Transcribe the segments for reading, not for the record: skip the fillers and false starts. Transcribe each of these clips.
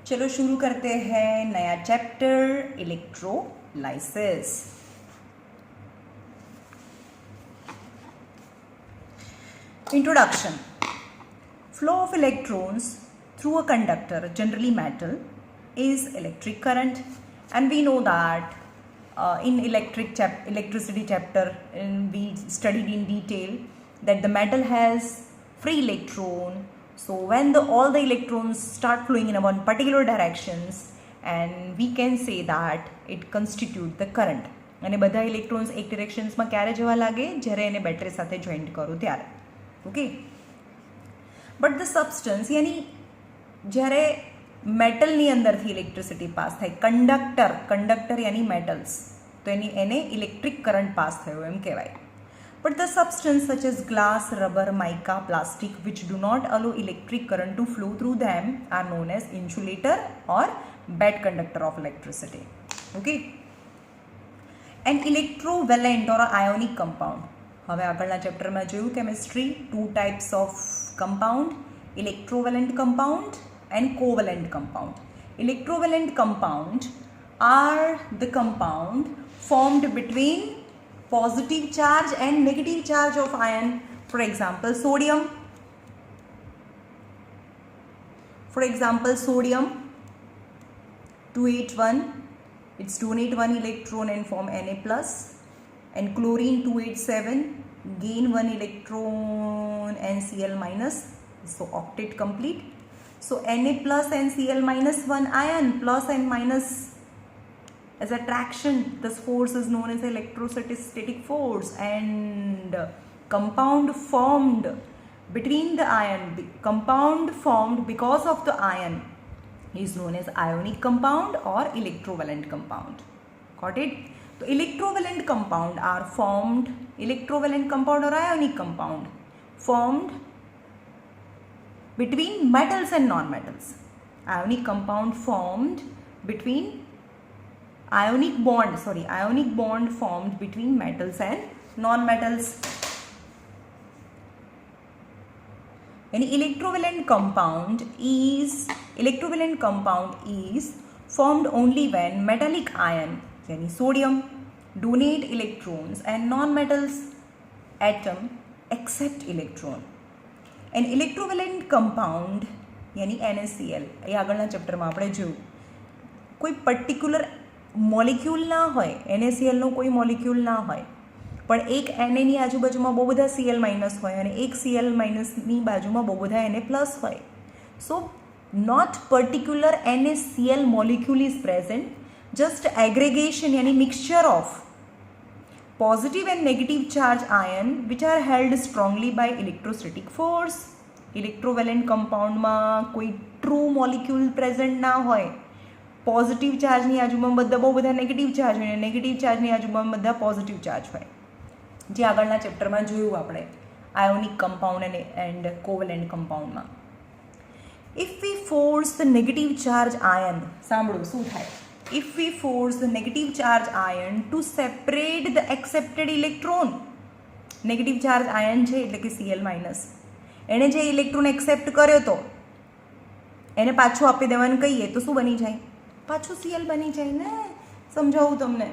चलो शुरू करते हैं नया chapter electrolysis. Introduction. Flow of electrons through a conductor, generally metal, is electric current, and we know that in electricity chapter we studied in detail that the metal has free electron. So when all the electrons start flowing in one particular directions, and we can say that it constitute the current. અને બધા electrons એક ડિરેક્શન્સમાં ક્યારે જવા લાગે? જ્યારે એને battery સાથે joint કરો ત્યારે. ઓકે, બટ ધ સબસ્ટન્સ યાની જ્યારે મેટલની અંદરથી ઇલેક્ટ્રિસિટી પાસ થાય, કંડક્ટર યાની મેટલ્સ, તો એને ઇલેક્ટ્રિક કરંટ પાસ થયો એમ કહેવાય. But the substance such as glass, rubber, mica, plastic which do not allow electric current to flow through them are known as insulator or bad conductor of electricity. Okay. An electrovalent or ionic compound. હવે આગળના ચેપ્ટરમાં જોયું chemistry, two types of compound, electrovalent compound and covalent compound. Electrovalent compound are the compound formed between positive charge and negative charge of ion. For example, sodium 281, it's donate one electron and form Na plus, and chlorine 287 gain one electron and Cl minus, so octet complete. So Na plus and Cl minus one ion, plus and minus as attraction, this force is known as electrostatic force, and compound formed between the ion, compound formed because of the ion is known as ionic compound or electrovalent compound. Got it? So electrovalent compound are formed, electrovalent compound or ionic compound formed between metals and non-metals. Ionic compound formed between ionic bond formed between metals and non-metals. An electrovalent compound is formed only when metallic ion, yani sodium, donate electrons and non-metals atom accept electron. An electrovalent compound yani NaCl, એ આગળના ચેપ્ટરમાં આપણે જોયું, કોઈ particular molecule ના હોય, NaClનો કોઈ molecule ના હોય, પણ એક Na આજુબાજુમાં બહુ બધા Cl માઇનસ હોય અને એક Cl માઇનસની બાજુમાં બહુ બધા Na પ્લસ હોય. So not particular NaCl molecule is present, just aggregation યાની mixture of positive and negative charge ion which are held strongly by electrostatic force. Electrovalent compoundમાં કોઈ ટ્રુ મોલિક્યુલ પ્રેઝન્ટ ના હોય, પોઝિટિવ ચાર્જની આજુબાજુમાં બધા બહુ બધા નેગેટિવ ચાર્જ હોય, નેગેટિવ ચાર્જની આજુબાજુમાં બધા પોઝિટિવ ચાર્જ હોય, જે આગળના ચેપ્ટરમાં જોયું આપણે આયોનિક કમ્પાઉન્ડ એન્ડ કોવેલેન્ટ કમ્પાઉન્ડમાં. If we force the negative charge ion, સાંભળો શું થાય, if we force the negative charge ion to separate the accepted electron, negative charge ion છે એટલે કે Cl માઇનસ, એણે જે ઇલેક્ટ્રોન એક્સેપ્ટ કર્યો તો એને પાછું આપી દેવાનું કહીએ તો શું બની જાય? પાછું Cl બની જાય ને. સમજાવું તમને,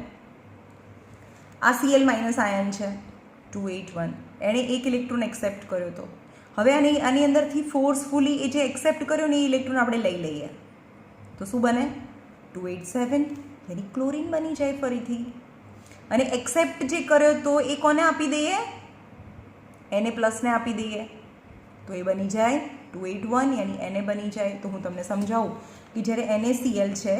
આ Cl માઇનસ આયન છે 281, એણે એક ઇલેક્ટ્રોન એક્સેપ્ટ કર્યો તો હવે આની અંદરથી ફોર્સફુલી એ જે એક્સેપ્ટ કર્યો ને એ ઇલેક્ટ્રોન આપણે લઈ લઈએ તો શું બને? 287 यानी क्लोरीन बनी जाए फरीथी. અને એક્સેપ્ટ જે કર્યો તો એ કોને આપી દઈએ? Na પ્લસ ને આપી દઈએ તો એ બની જાય 281 यानी Na બની જાય. તો હું તમને સમજાવું કે જ્યારે NaCl છે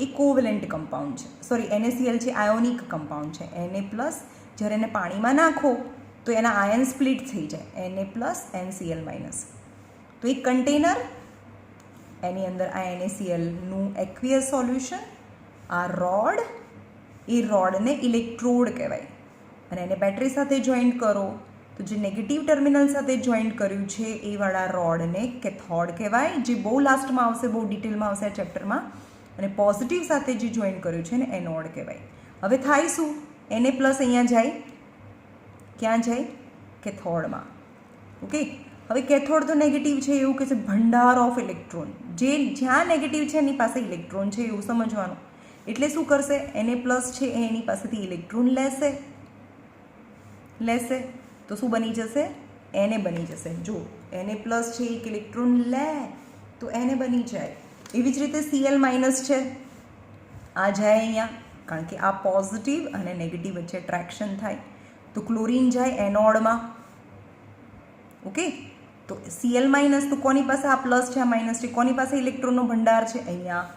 એ કોવેલેન્ટ કમ્પાઉન્ડ છે, સોરી NaCl છે આયોનિક કમ્પાઉન્ડ છે. Na પ્લસ જ્યારે એને પાણીમાં નાખો તો એના આયન સ્પ્લિટ થઈ જાય, Na plus and Cl minus. તો એક કન્ટેનર, એની અંદર આ NaClનું એક્વિયસ સોલ્યુશન, આ રોડ, એ રોડને ઇલેક્ટ્રોડ કહેવાય, અને એને બેટરી સાથે જોઈન્ટ કરો તો જે નેગેટિવ ટર્મિનલ સાથે જોઈન્ટ કર્યું છે એ વાળા રોડને કેથોડ કહેવાય, જે બહુ લાસ્ટમાં આવશે, બહુ ડિટેલમાં આવશે આ ચેપ્ટરમાં. અને પોઝિટિવ સાથે જે જોઈન્ટ કર્યું છે ને એનોડ કહેવાય. હવે થાય શું? Na પ્લસ અહીંયા જાય, ક્યાં જાય? કેથોડમાં. ઓકે, હવે કેથોડ તો નેગેટિવ છે એવું કે છે ભંડાર ઓફ ઇલેક્ટ્રોન, જે જ્યાં નેગેટિવ છે એની પાસે ઇલેક્ટ્રોન છે એવું સમજવાનું. એટલે શું કરશે, Na પ્લસ છે એ એની પાસેથી ઇલેક્ટ્રોન લેશે તો શું બની જશે, Na બની જશે. જો Na પ્લસ છે એક ઇલેક્ટ્રોન લે તો Na બની જાય. એવી જ રીતે Cl માઇનસ છે, આ જાય અહીંયા, કારણ કે આ પોઝિટિવ અને નેગેટિવ વચ્ચે એટ્રેક્શન થાય તો ક્લોરીન જાય એનોડમાં. ઓકે, તો Cl માઇનસ તો કોની પાસે, આ પ્લસ છે આ માઇનસ છે, કોની પાસે ઇલેક્ટ્રોનનો ભંડાર છે અહીંયા,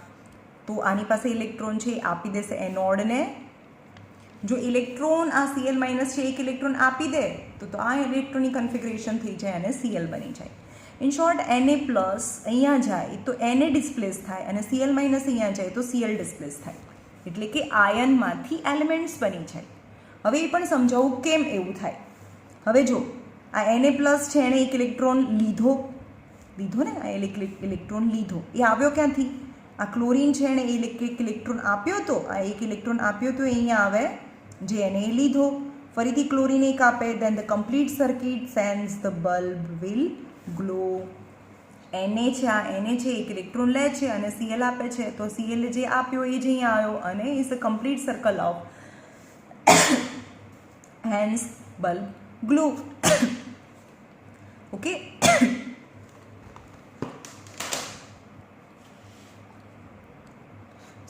તો આની પાસે ઇલેક્ટ્રોન છે એ આપી દેશે એનોડને. જો ઇલેક્ટ્રોન આ Cl માઇનસ છે એક ઇલેક્ટ્રોન આપી દે તો આ ઇલેક્ટ્રોનની કન્ફિગરેશન થઈ જાય અને Cl બની જાય. ઇન શોર્ટ Na પ્લસ અહીંયા જાય તો Na ડિસ્પ્લેસ થાય અને Cl માઇનસ અહીંયા જાય તો Cl ડિસ્પ્લેસ થાય, એટલે કે આયનમાંથી એલિમેન્ટ્સ બની જાય. હવે એ પણ સમજાવું કેમ એવું થાય. હવે જો આ Na પ્લસ છે એણે એક ઇલેક્ટ્રોન લીધો ને, આ ઇલેક્ટ્રોન લીધો, એ આવ્યો ક્યાંથી, આ ક્લોરીન છે એણે એક ઇલેક્ટ્રોન આપ્યો તો, આ એક ઇલેક્ટ્રોન આપ્યો તો અહીંયા આવે જે એને લીધો, ફરીથી ક્લોરીન એક આપે, then the complete circuit hence the bulb will glow. Na છે આ Na છે એક ઇલેક્ટ્રોન લે છે અને Cl આપે છે, તો Cl જે આપ્યો એ જ અહીંયા આવ્યો અને is a complete circle of hence bulb glow. Okay,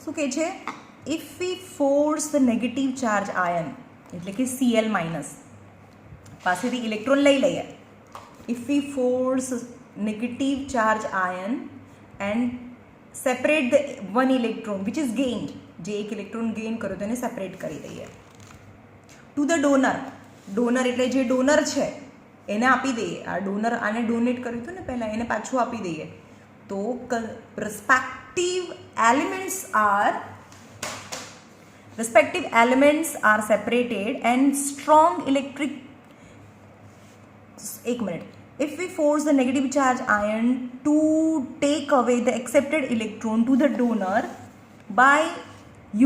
શું કહે છે, if we force the negative charge ion, એટલે કે Cl માઇનસ પાસેથી ઇલેક્ટ્રોન લઈ લઈએ, if we force negative charge ion and separate the one electron which is gained, જે એક ઇલેક્ટ્રોન ગેઇન કર્યો તો એને સેપરેટ કરી દઈએ ટુ ધ ડોનર. ડોનર એટલે જે ડોનર છે એને આપી દઈએ, આ ડોનર આને ડોનેટ કર્યું હતું ને પહેલાં, એને પાછું આપી દઈએ તો respective elements are separated and strong electric, एक minute, if we force the negative charge ion to take away the accepted electron to the donor by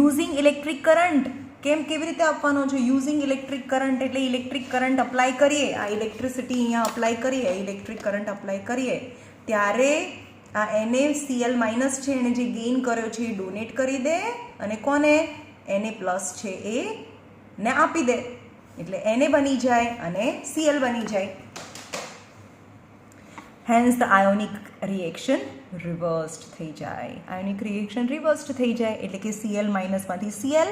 using electric current, કેવી રીતે આપવાનો છે, યુઝિંગ ઇલેક્ટ્રિક કરંટ, એટલે electric current apply કરીએ, આ electricity અહીંયા apply કરીએ, ઇલેક્ટ્રિક કરંટ અપ્લાય કરીએ ત્યારે આ NaCl માઇનસ છે એને જે ગેઇન કર્યો છે એ ડોનેટ કરી દે અને કોને, Na પ્લસ છે એ ને આપી દે, એટલે Na બની જાય અને Cl બની જાય. Hence the ionic reaction reversed થઈ જાય, આયોનિક રિએક્શન રિવર્સ્ડ થઈ જાય, એટલે કે Cl માઇનસમાંથી Cl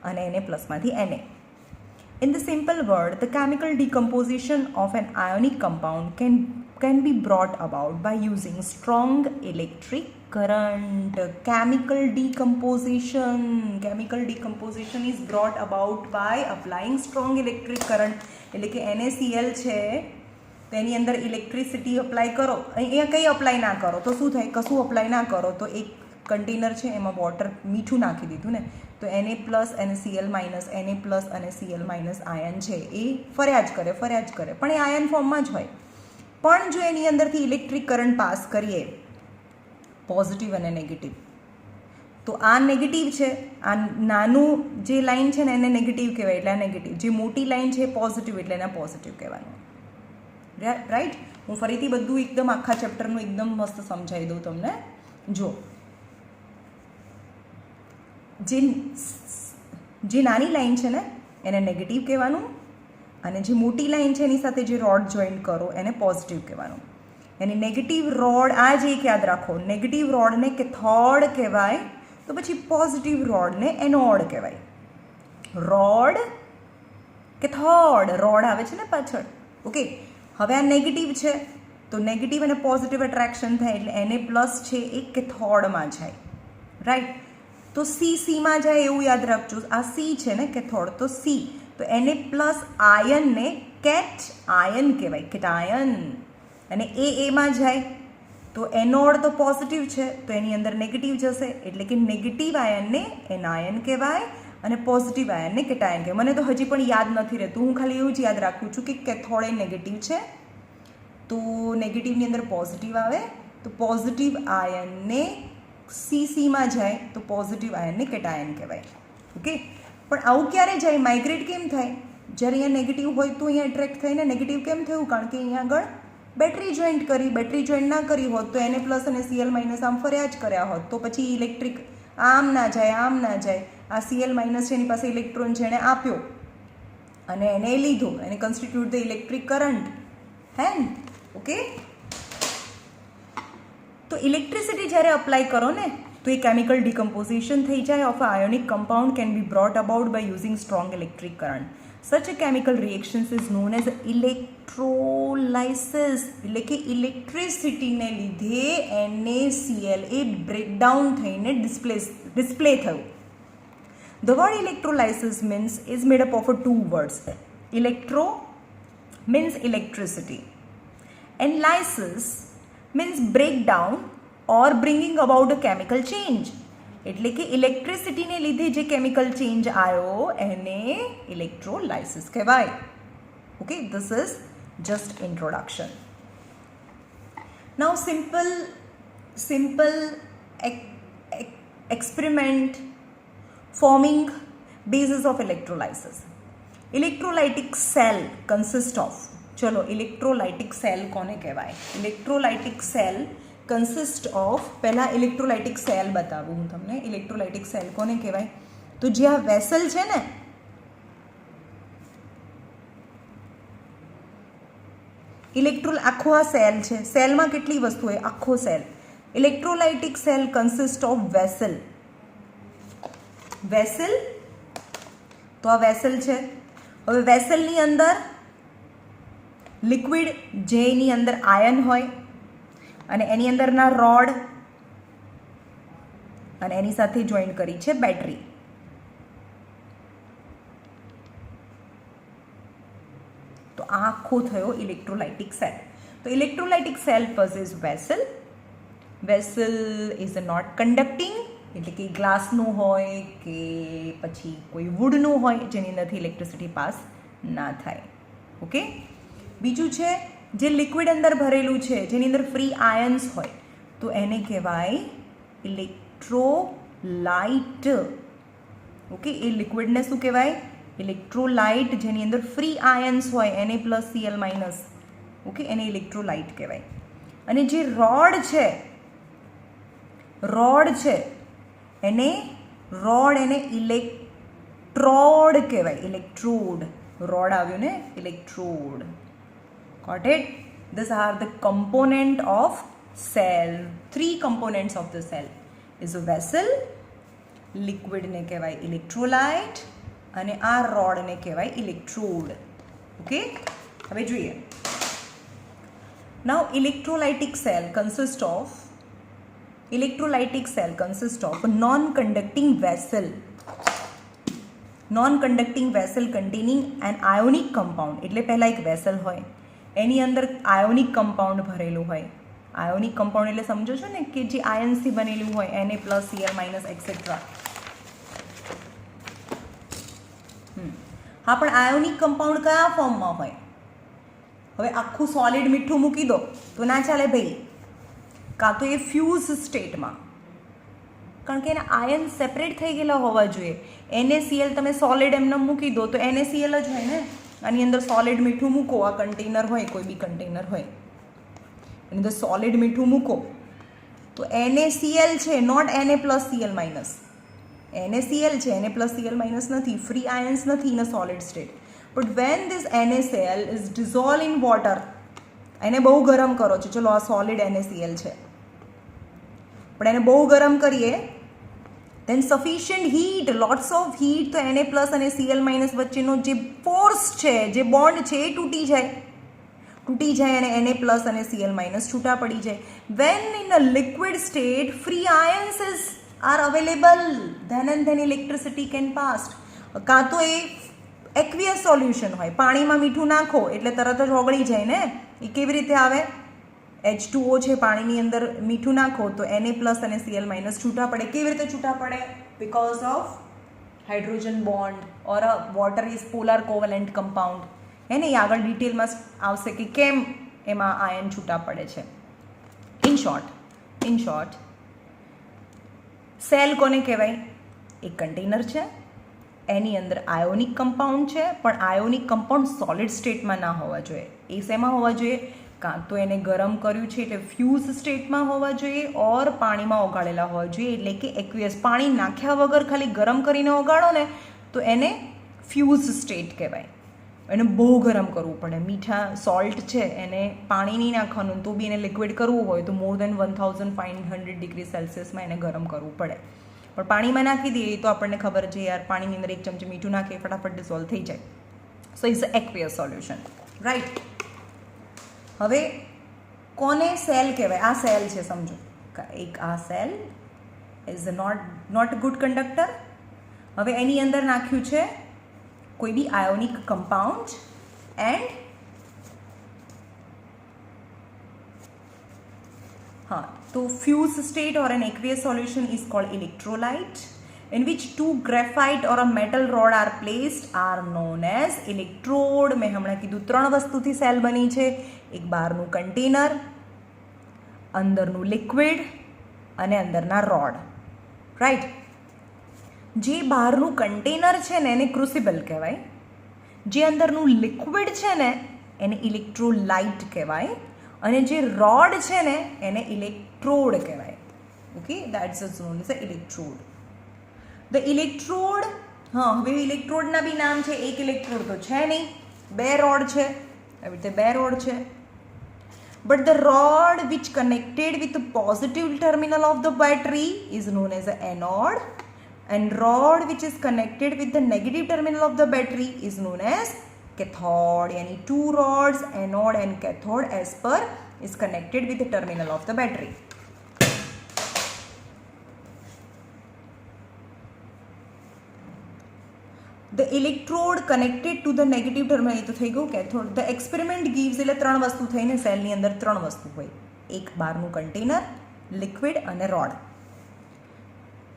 અને Na પ્લસમાંથી Na. In the simple word, the chemical decomposition of an ionic compound can be brought about by using strong electric current. Chemical decomposition is brought about by applying strong electric current. એટલે કે NaCl છે તો એની અંદર electricity apply કરો, અહીંયા કંઈ apply ના કરો તો શું થાય, કશું અપ્લાય ના કરો તો એક કન્ટેનર છે એમાં વોટર મીઠું નાખી દીધું ને તો Na પ્લસ અને Cl માઇનસ, Na પ્લસ અને Cl માઇનસ આયન છે એ ફર્યા જ કરે, પણ એ આયન ફોર્મમાં જ હોય. પણ જો એની અંદરથી ઇલેક્ટ્રિક કરંટ પાસ કરીએ પોઝિટિવ અને નેગેટિવ, તો આ નેગેટિવ છે, આ નાનું જે લાઈન છે ને એને નેગેટિવ કહેવાય એટલે આ નેગેટિવ, જે મોટી લાઈન છે એ પોઝિટિવ એટલે એને પોઝિટિવ કહેવાનું. રાઈટ, હું ફરીથી બધું એકદમ આખા ચેપ્ટરનું એકદમ મસ્ત સમજાવી દઉં તમને. જો જે નાની લાઈન છે ને એને નેગેટિવ કહેવાનું અને જે મોટી લાઈન છે એની સાથે જે રોડ જોઈન કરો એને પોઝિટિવ કહેવાનું. એની નેગેટિવ રોડ, આ જ એક યાદ રાખો, નેગેટિવ રોડને કેથોડ કહેવાય તો પછી પોઝિટિવ રોડને એનોડ કહેવાય. રોડ કેથોડ, રોડ આવે છે ને પાછળ. ઓકે, હવે આ નેગેટિવ છે તો નેગેટિવ અને પોઝિટિવ એટ્રેક્શન થાય એટલે Na પ્લસ છે એ કેથોડમાં જાય. રાઈટ, તો Cમાં જાય એવું યાદ રાખજો. આ C છે ને કેથોડ, તો C, તો Na પ્લસ આયનને કેટ આયન કહેવાય, કેટાયન. અને Aમાં જાય તો એનોડ તો પોઝિટિવ છે તો એની અંદર નેગેટિવ જશે એટલે કે નેગેટિવ આયનને એનાયન કહેવાય અને પોઝિટિવ આયનને કેટાયન કહેવાય. મને તો હજી પણ યાદ નથી રહેતું, હું ખાલી એવું જ યાદ રાખું છું કે કેથોડ એ નેગેટિવ છે તો નેગેટિવની અંદર પોઝિટિવ આવે તો પોઝિટિવ આયનને Cમાં જાય તો પોઝિટિવ આયનને કેટાયન કહેવાય. ઓકે, પણ આવું ક્યારે જાય, માઇગ્રેટ કેમ થાય, જ્યારે અહીંયા નેગેટિવ હોય તો અહીંયા એટ્રેક્ટ થઈને નેગેટિવ કેમ થયું, કારણ કે અહીંયા આગળ બેટરી જોઈન્ટ કરી, બેટરી જોઈન્ટ ના કરી હોત તો એને પ્લસ અને સીએલ માઇનસ આમ ફર્યા જ કર્યા હોત, તો પછી ઇલેક્ટ્રિક આમ ના જાય, આમ ના જાય. આ સીએલ માઇનસ છે એની પાસે ઇલેક્ટ્રોન છે, એને આપ્યો અને એને લીધો, એને કન્સ્ટિટ્યુટ ધ ઇલેક્ટ્રિક કરંટ. હે ને? ઓકે. તો ઇલેક્ટ્રિસિટી જ્યારે અપ્લાય કરો ને તો એ કેમિકલ ડિકમ્પોઝિશન થઈ જાય of a ionic compound can be brought about by using strong electric current. Such a chemical reactions is known as electrolysis. એટલે કે ઇલેક્ટ્રિસિટીને લીધે NaCl એ બ્રેકડાઉન થઈને ડિસ્પ્લે થયું. The word electrolysis means is made up of two words. Electro means electricity and lysis means breakdown or bringing about a chemical change. એટલે કે ઇલેક્ટ્રિસિટીને લીધે જે કેમિકલ ચેન્જ આવ્યો એને ઇલેક્ટ્રોલાઇસિસ કહેવાય. Okay, this is just introduction. Now simple experiment forming basis of electrolysis. Electrolytic cell consist of, ચલો electrolytic cell કોને કહેવાય? ઇલેક્ટ્રોલાઇટિક સેલ કન્સિસ્ટ ઓફ, પહેલાં ઇલેક્ટ્રોલાઇટિક સેલ બતાવું હું તમને. ઇલેક્ટ્રોલાઇટિક સેલ કોને કહેવાય? તો જે આ વેસલ છે ને, આખો આ સેલ છે, સેલમાં કેટલી વસ્તુ હોય? આખો cell. Electrolytic cell consist of vessel. તો આ વેસલ છે. હવે વેસલની અંદર લિક્વિડ, જેની અંદર આયન હોય, અને એની અંદરના રોડ, અને એની સાથે જોઈન્ટ કરી છે બેટરી. તો આ આખો થયો ઇલેક્ટ્રોલાઇટિક સેલ. તો electrolytic cell possess vessel. Vessel is not conducting, એટલે કે ગ્લાસનું હોય કે પછી કોઈ વુડનું હોય જેની અંદરથી ઇલેક્ટ્રિસિટી પાસ ના થાય. ઓકે. બીજું છે જે લિક્વિડ અંદર ભરેલું છે, જેની અંદર ફ્રી આયન્સ હોય, તો એને કહેવાય ઇલેક્ટ્રોલાઇટ. ઓકે, એ લિક્વિડને શું કહેવાય? ઇલેક્ટ્રોલાઇટ. જેની અંદર ફ્રી આયન્સ હોય, Na+Cl-. ઓકે, એને ઇલેક્ટ્રોલાઇટ કહેવાય. અને જે રોડ છે એને ઇલેક્ટ્રોડ કહેવાય. ઇલેક્ટ્રોડ, રોડ આવ્યું ને, electrode. Got it? These are the component of cell. 3 components of the cell is a vessel, liquid ને કહેવાય electrolyte, અને આ rod ને કહેવાય electrode. Okay? હવે જોઈએ. Now electrolytic cell consists of non-conducting vessel. Non-conducting vessel containing an ionic compound. એટલે પહેલાં એક વેસલ હોય, એની અંદર આયોનિક કમ્પાઉન્ડ ભરેલું હોય. આયોનિક કમ્પાઉન્ડ એટલે સમજો છો ને કે જે આયન્સથી બનેલું હોય, Na+Cl- એક્સેટ્રા. હા, પણ આયોનિક કમ્પાઉન્ડ કયા ફોર્મમાં હોય? હવે આખું સોલિડ મીઠું મૂકી દો તો ના ચાલે ભાઈ. કાં તો એ ફ્યુઝ સ્ટેટમાં, કારણ કે એના આયન સેપરેટ થઈ ગયેલા હોવા જોઈએ. NaCl તમે સોલિડ એમને મૂકી દો તો NaCl જ હોય ને. આની અંદર સોલિડ મીઠું મૂકો, આ કન્ટેનર હોય, કોઈ બી કન્ટેનર હોય, એની અંદર સોલિડ મીઠું મૂકો તો NaCl છે, નોટ Na+Cl-. NaCl છે, Na+Cl- નથી, ફ્રી આયન્સ નથી in a solid state. But when this NaCl is dissolve in water, એને બહુ ગરમ કરો છો. ચલો આ સોલિડ NaCl છે, પણ એને બહુ ગરમ કરીએ, then sufficient heat, lots of heat, તો Na+ અને Cl- વચ્ચેનો જે ફોર્સ છે, જે બોન્ડ છે, એ તૂટી જાય અને Na+ અને Cl- છૂટા પડી જાય. when in a liquid state free ions are available, then and then electricity can pass. કાં તો એ એક્વિયસ સોલ્યુશન હોય, પાણીમાં મીઠું નાખો એટલે તરત જ ઓગળી જાય ને. એ કેવી રીતે આવે? H2O છે, પાણીની અંદર મીઠું નાખો તો Na+ અને Cl- છૂટા પડે. કેવી રીતે છૂટા પડે? Because of hydrogen bond or water is polar covalent compound. એને આગળ ડિટેલમાં આવશે કે કેમ એમાં આયન છૂટા પડે છે. ઇન શોર્ટ સેલ કોને કહેવાય? એક કન્ટેનર છે, એની અંદર આયોનિક કમ્પાઉન્ડ છે, પણ આયોનિક કમ્પાઉન્ડ સોલિડ સ્ટેટમાં ના હોવા જોઈએ. એ શેમાં હોવા જોઈએ? કાં તો એને ગરમ કર્યું છે એટલે ફ્યુઝ સ્ટેટમાં હોવા જોઈએ ઓર પાણીમાં ઓગાળેલા હોવા જોઈએ, એટલે કે એક્વિયસ. પાણી નાખ્યા વગર ખાલી ગરમ કરીને ઓગાળો ને તો એને ફ્યુઝ સ્ટેટ કહેવાય. એને બહુ ગરમ કરવું પડે. મીઠા સોલ્ટ છે એને પાણી નહીં નાખવાનું, તો બી એને લિક્વિડ કરવું હોય તો મોર દેન 1500 ડિગ્રી સેલ્સિયસમાં એને ગરમ કરવું પડે. પણ પાણીમાં નાખી દઈએ તો આપણને ખબર છે યાર, પાણીની અંદર 1 ચમચી મીઠું નાખીએ ફટાફટ ડિઝોલ્વ થઈ જાય. સો is a aqueous solution, right. હવે કોને સેલ કહેવાય? આ સેલ છે, સમજો. એક આ cell is not good conductor. હવે એની અંદર નાખ્યું છે કોઈ બી આયોનિક કમ્પાઉન્ડ એન્ડ તો fused state or an aqueous solution is called electrolyte, in which 2 graphite or a metal rod are placed are known as electrode. મેં હમણાં કીધું 3 વસ્તુથી સેલ બની છે. એક બહારનું કન્ટેનર, અંદરનું લિક્વિડ અને અંદરના રોડ, રાઈટ. જે બહારનું કન્ટેનર છે ને એને ક્રુસિબલ કહેવાય. જે અંદરનું લિક્વિડ છે ને એને ઇલેક્ટ્રોલાઇટ કહેવાય. અને જે રોડ છે ને એને ઇલેક્ટ્રોડ કહેવાય. Okay, that's is known as a electrode. The electrode, હવે ઇલેક્ટ્રોડના બી નામ છે. એક ઇલેક્ટ્રોડ તો છે નહીં, 2 રોડ છે. આવી રીતે 2 રોડ છે. But the road which connected with the positive terminal of the battery is known as a anode, and rod which is connected with the negative terminal of the battery is known as cathode. Yani 2 rods, anode and cathode, as per is connected with the terminal of the battery. The electrode connected to the negative terminal, તો થઈ ગયું cathode. The experiment gives, એટલે 3 વસ્તુ થઈને સેલની અંદર 3 વસ્તુ હોય. એક બહારનું કન્ટેનર, લિક્વિડ અને road.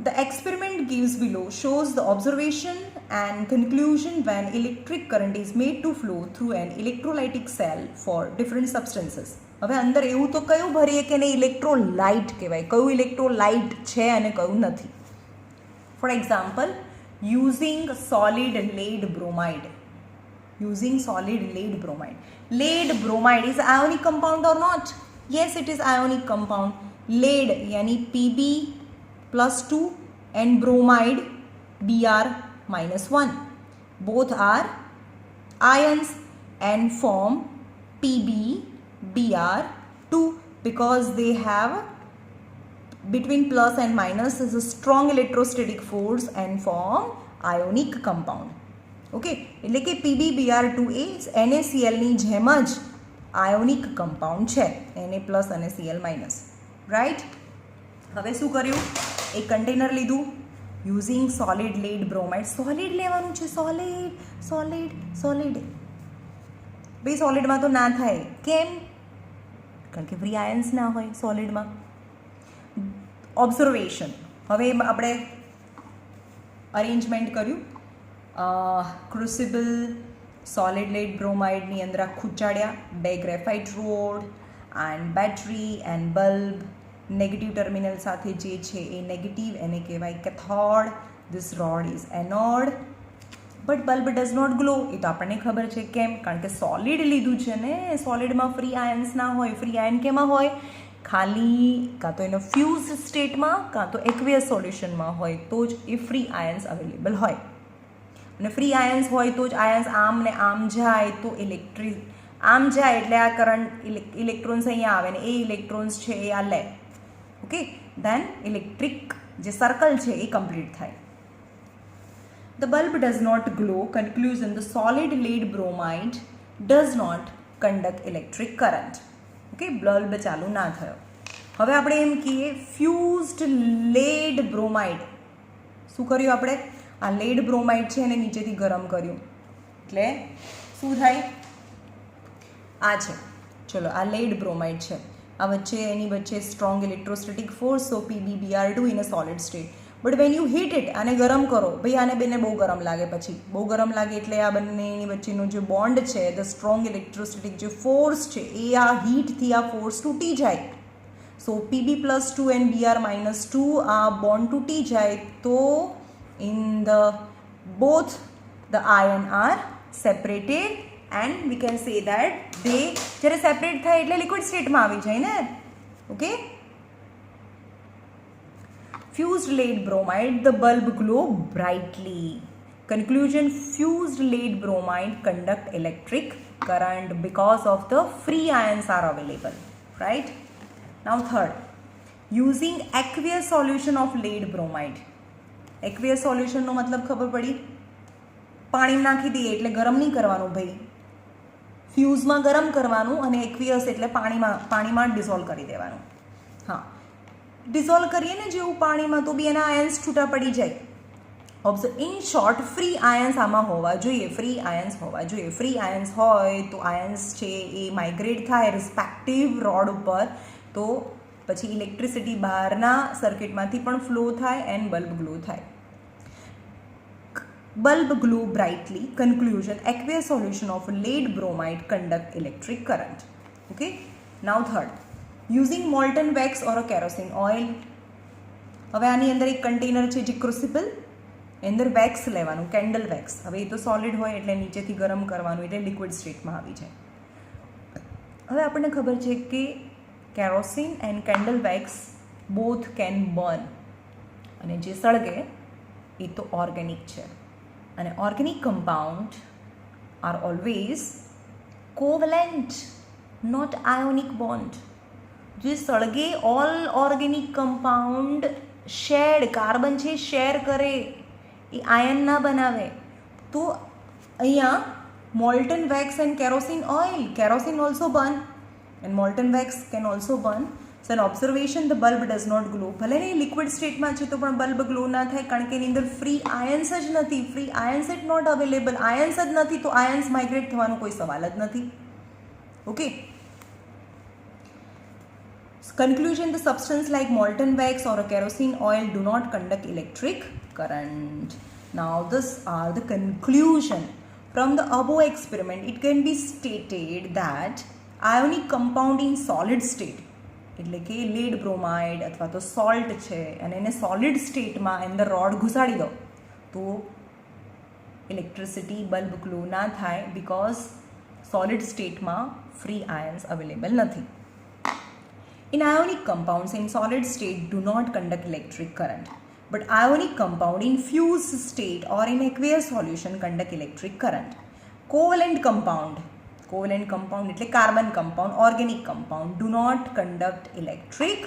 The experiment gives below shows the observation and conclusion when electric current is made to flow through an electrolytic cell for different substances. હવે અંદર એવું તો કયું ભરીએ કે એને ઇલેક્ટ્રોલાઇટ કહેવાય, કયું ઇલેક્ટ્રોલાઇટ છે અને કયું નથી. For example, using solid lead bromide. Using solid lead bromide. Lead bromide is ionic compound or not? Yes, it is ionic compound. Lead yani Pb+2 and bromide Br-1. Both are ions and form PbBr2 because they have between plus and minus is a strong electrostatic force and form ionic compound. Okay, એટલે કે PbBr2 એ NaCl ની જેમ જ ionic compound છે, Na+ અને Cl-, right. હવે શું કર્યું? એક કન્ટેનર લીધું, using solid lead bromide. Solid લેવાનું છે, સોલિડ. ભાઈ સોલિડમાં તો ના થાય. કેમ? કારણ કે ફ્રી આયન્સ ના હોય સોલિડમાં. ઓબ્ઝર્વેશન, હવે આપણે અરેન્જમેન્ટ કર્યું. ક્રુસિબલ સોલિડ લેડ બ્રોમાઇડની અંદર આ ખૂંચાડ્યા, 2 graphite rod and battery and bulb. Negative terminal સાથે જે છે એ નેગેટિવ, એને કહેવાય cathode. This rod is anode. But bulb does not glow. એ તો આપણને ખબર છે. કેમ? કારણ કે સોલિડ લીધું છે ને, સોલિડમાં ફ્રી આયન્સ ના હોય. ફ્રી આયન કેમાં હોય? ખાલી કાં તો એનો ફ્યુઝ સ્ટેટમાં કાં તો એક્વિયસ સોલ્યુશનમાં હોય તો જ એ ફ્રી આયન્સ અવેલેબલ હોય. અને ફ્રી આયન્સ હોય તો જ આયન્સ આમ ને આમ જાય તો આમ જાય એટલે આ કરંટ ઇલેક્ટ્રોન્સ અહીંયા આવે ને એ ઇલેક્ટ્રોન્સ છે એ આ લે. ઓકે, દેન ઇલેક્ટ્રિક જે સર્કલ છે એ કમ્પ્લીટ થાય. The bulb does not glow. Conclusion: the solid lead bromide does not conduct electric current. Okay, bulb ચાલુ ના થયો. હવે આપણે એમ કહીએ ફ્યુઝડ લેડ બ્રોમાઇડ. શું કર્યું આપણે? આ લેડ બ્રોમાઇડ છે એને નીચેથી ગરમ કર્યું એટલે શું થાય? આ છે, ચલો આ લેડ બ્રોમાઇડ છે. આ વચ્ચે એની વચ્ચે strong electrostatic force, so PbBr2 in a solid state. But when you heat it, આને ગરમ કરો. ભાઈ આને બેને બહુ ગરમ લાગે, પછી બહુ ગરમ લાગે એટલે આ બંનેની વચ્ચેનો જે બોન્ડ છે, ધ સ્ટ્રોંગ ઇલેક્ટ્રોસ્ટેટિક જે ફોર્સ છે એ આ હીટથી આ ફોર્સ તૂટી જાય. સો Pb+2 એન્ડ Br-2 આ બોન્ડ તૂટી જાય તો in both the ion are separated and we can say that તે જ્યારે સેપરેટ થાય એટલે લિક્વિડ સ્ટેટમાં આવી જાય ને. Okay. Fused lead bromide, the bulb glow brightly. Conclusion: fused lead bromide conduct electric current because of the free ions are available. Right? Now third, using aqueous solution of lead bromide. Aqueous solution નો મતલબ ખબર પડી? પાણી નાખી દઈએ એટલે ગરમ નહીં કરવાનું ભાઈ, ફ્યુઝમાં ગરમ કરવાનું અને એક્વિયસ એટલે પાણીમાં ડિઝોલ્વ કરી દેવાનું. હા, ડિઝોલ્વ કરીએ ને જેવું પાણીમાં તો બી એના આયન્સ છૂટા પડી જાય. Observe, in short free ions આમાં હોવા જોઈએ, ફ્રી આયન્સ હોવા જોઈએ. ફ્રી આયન્સ હોય તો આયન્સ છે એ માઇગ્રેટ થાય રિસ્પેક્ટિવ રોડ ઉપર, તો પછી ઇલેક્ટ્રિસિટી બહારના સર્કિટમાંથી પણ ફ્લો થાય એન્ડ બલ્બ ગ્લો થાય. Bulb glow brightly. Conclusion: aqueous solution of lead bromide conduct electric current. Okay. Now third, using molten wax or a kerosene oil. હવે આની અંદર એક કન્ટેનર છે જે ક્રુસિબલ, અંદર વેક્સ લેવાનું, કેન્ડલ વેક્સ. હવે એ તો સોલિડ હોય એટલે નીચેથી ગરમ કરવાનું એટલે લિક્વિડ સ્ટેટમાં આવી જાય. હવે આપણને ખબર છે કે kerosene and candle wax both can burn, અને જે સળગે એ તો ઓર્ગેનિક છે. અને organic compound are always covalent, not ionic bond. જે સળગે all organic compound shed, carbon છે શેર કરે, એ આયન ના બનાવે. તો અહીંયા molten wax and kerosene oil, kerosene also burn and molten wax can also burn. So an observation, the bulb does not glow. ભલે ને લિક્વિડ સ્ટેટમાં છે તો પણ બલ્બ ગ્લો ના થાય, કારણ કે એની અંદર ફ્રી આયન્સ જ નથી, ફ્રી આયન્સ જ નોટ અવેલેબલ. આયન્સ જ નથી તો આયન્સ માઇગ્રેટ થવાનો કોઈ સવાલ જ નથી. Okay. Conclusion: the substance like molten wax or a kerosene oil do not conduct electric current. Now this are the conclusion. From the above experiment, it can be stated that ionic compound in solid state, એટલે કે lead bromide અથવા તો salt છે અને એને solid સ્ટેટમાં અંદર road ઘુસાડી દો તો ઇલેક્ટ્રિસિટી બલ્બ ગ્લો ના થાય, બિકોઝ સોલિડ સ્ટેટમાં ફ્રી આયન્સ અવેલેબલ નથી. In ionic compounds in solid state do not conduct electric current, but ionic compound in fused state or in aqueous solution conduct electric current. Covalent compound એટલે carbon compound, organic compound do not conduct electric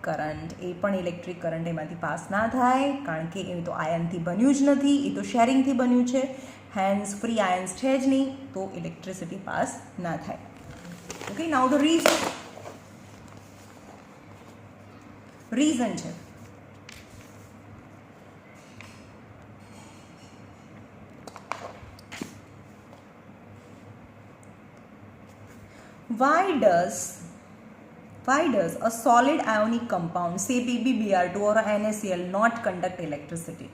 current. એ પણ electric current એમાંથી pass ના થાય, કારણ કે એ તો આયનથી બન્યું જ નથી, એ તો શેરિંગથી બન્યું છે, હેન્સ ફ્રી આયન્સ છે જ નહીં, તો ઇલેક્ટ્રિસિટી પાસ ના થાય. ઓકે. નાઉ ધ રીઝન છે. Why does a solid ionic compound, say PbBr2 or NaCl, not conduct electricity?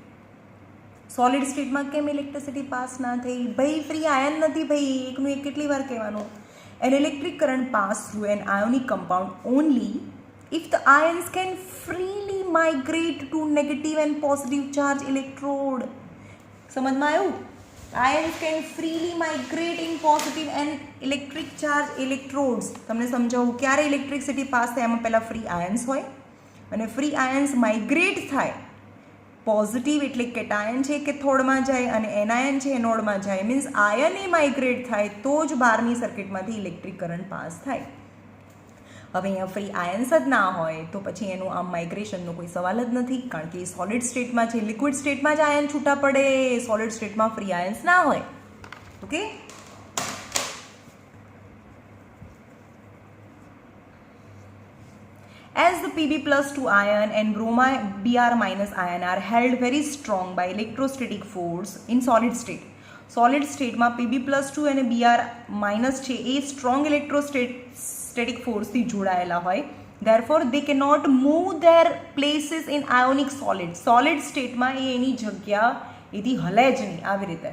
Solid સ્ટેટમાં કેમ ઇલેક્ટ્રિસિટી પાસ ના થઈ? ભાઈ ફ્રી આયન નથી ભાઈ, એકનું એક કેટલી વાર કહેવાનું. An electric current pass through an ionic compound only if the ions can freely migrate to negative and positive charge electrode. સમજમાં આવ્યું? Ions can freely migrate in positive and electric charge electrodes. તમને સમજાવું ક્યારે electricity pass થાય? એમાં પહેલાં free ions હોય અને ફ્રી આયન્સ માઇગ્રેટ થાય. પોઝિટિવ એટલે કેટાયન છે કે થોડમાં જાય અને એનાયન છે એ નોડમાં જાય. મીન્સ આયન એ માઇગ્રેટ થાય તો જ બહારની સર્કિટમાંથી ઇલેક્ટ્રિક કરંટ પાસ થાય. હવે અહીંયા ફ્રી આયન્સ જ ના હોય તો પછી એનું આમ માઇગ્રેશનનો કોઈ સવાલ જ નથી, કારણ કે સોલિડ સ્ટેટમાં છે, લિક્વિડ સ્ટેટમાં જ આયન છૂટા પડે, સોલિડ સ્ટેટમાં ફ્રી આયન્સ ના હોય. Okay. As the Pb+2 ion and Br- ion are held very strong by electrostatic force in solid state. Solid સ્ટેટમાં Pb+2 અને Br- છે એ સ્ટ્રોંગ ઇલેક્ટ્રોસ્ટેટિક ફોર્સથી જોડાયેલા હોય. Therefore they cannot move their places in ionic solid. Solid સ્ટેટમાં એ એની જગ્યા એથી હલે જ નહીં. આવી રીતે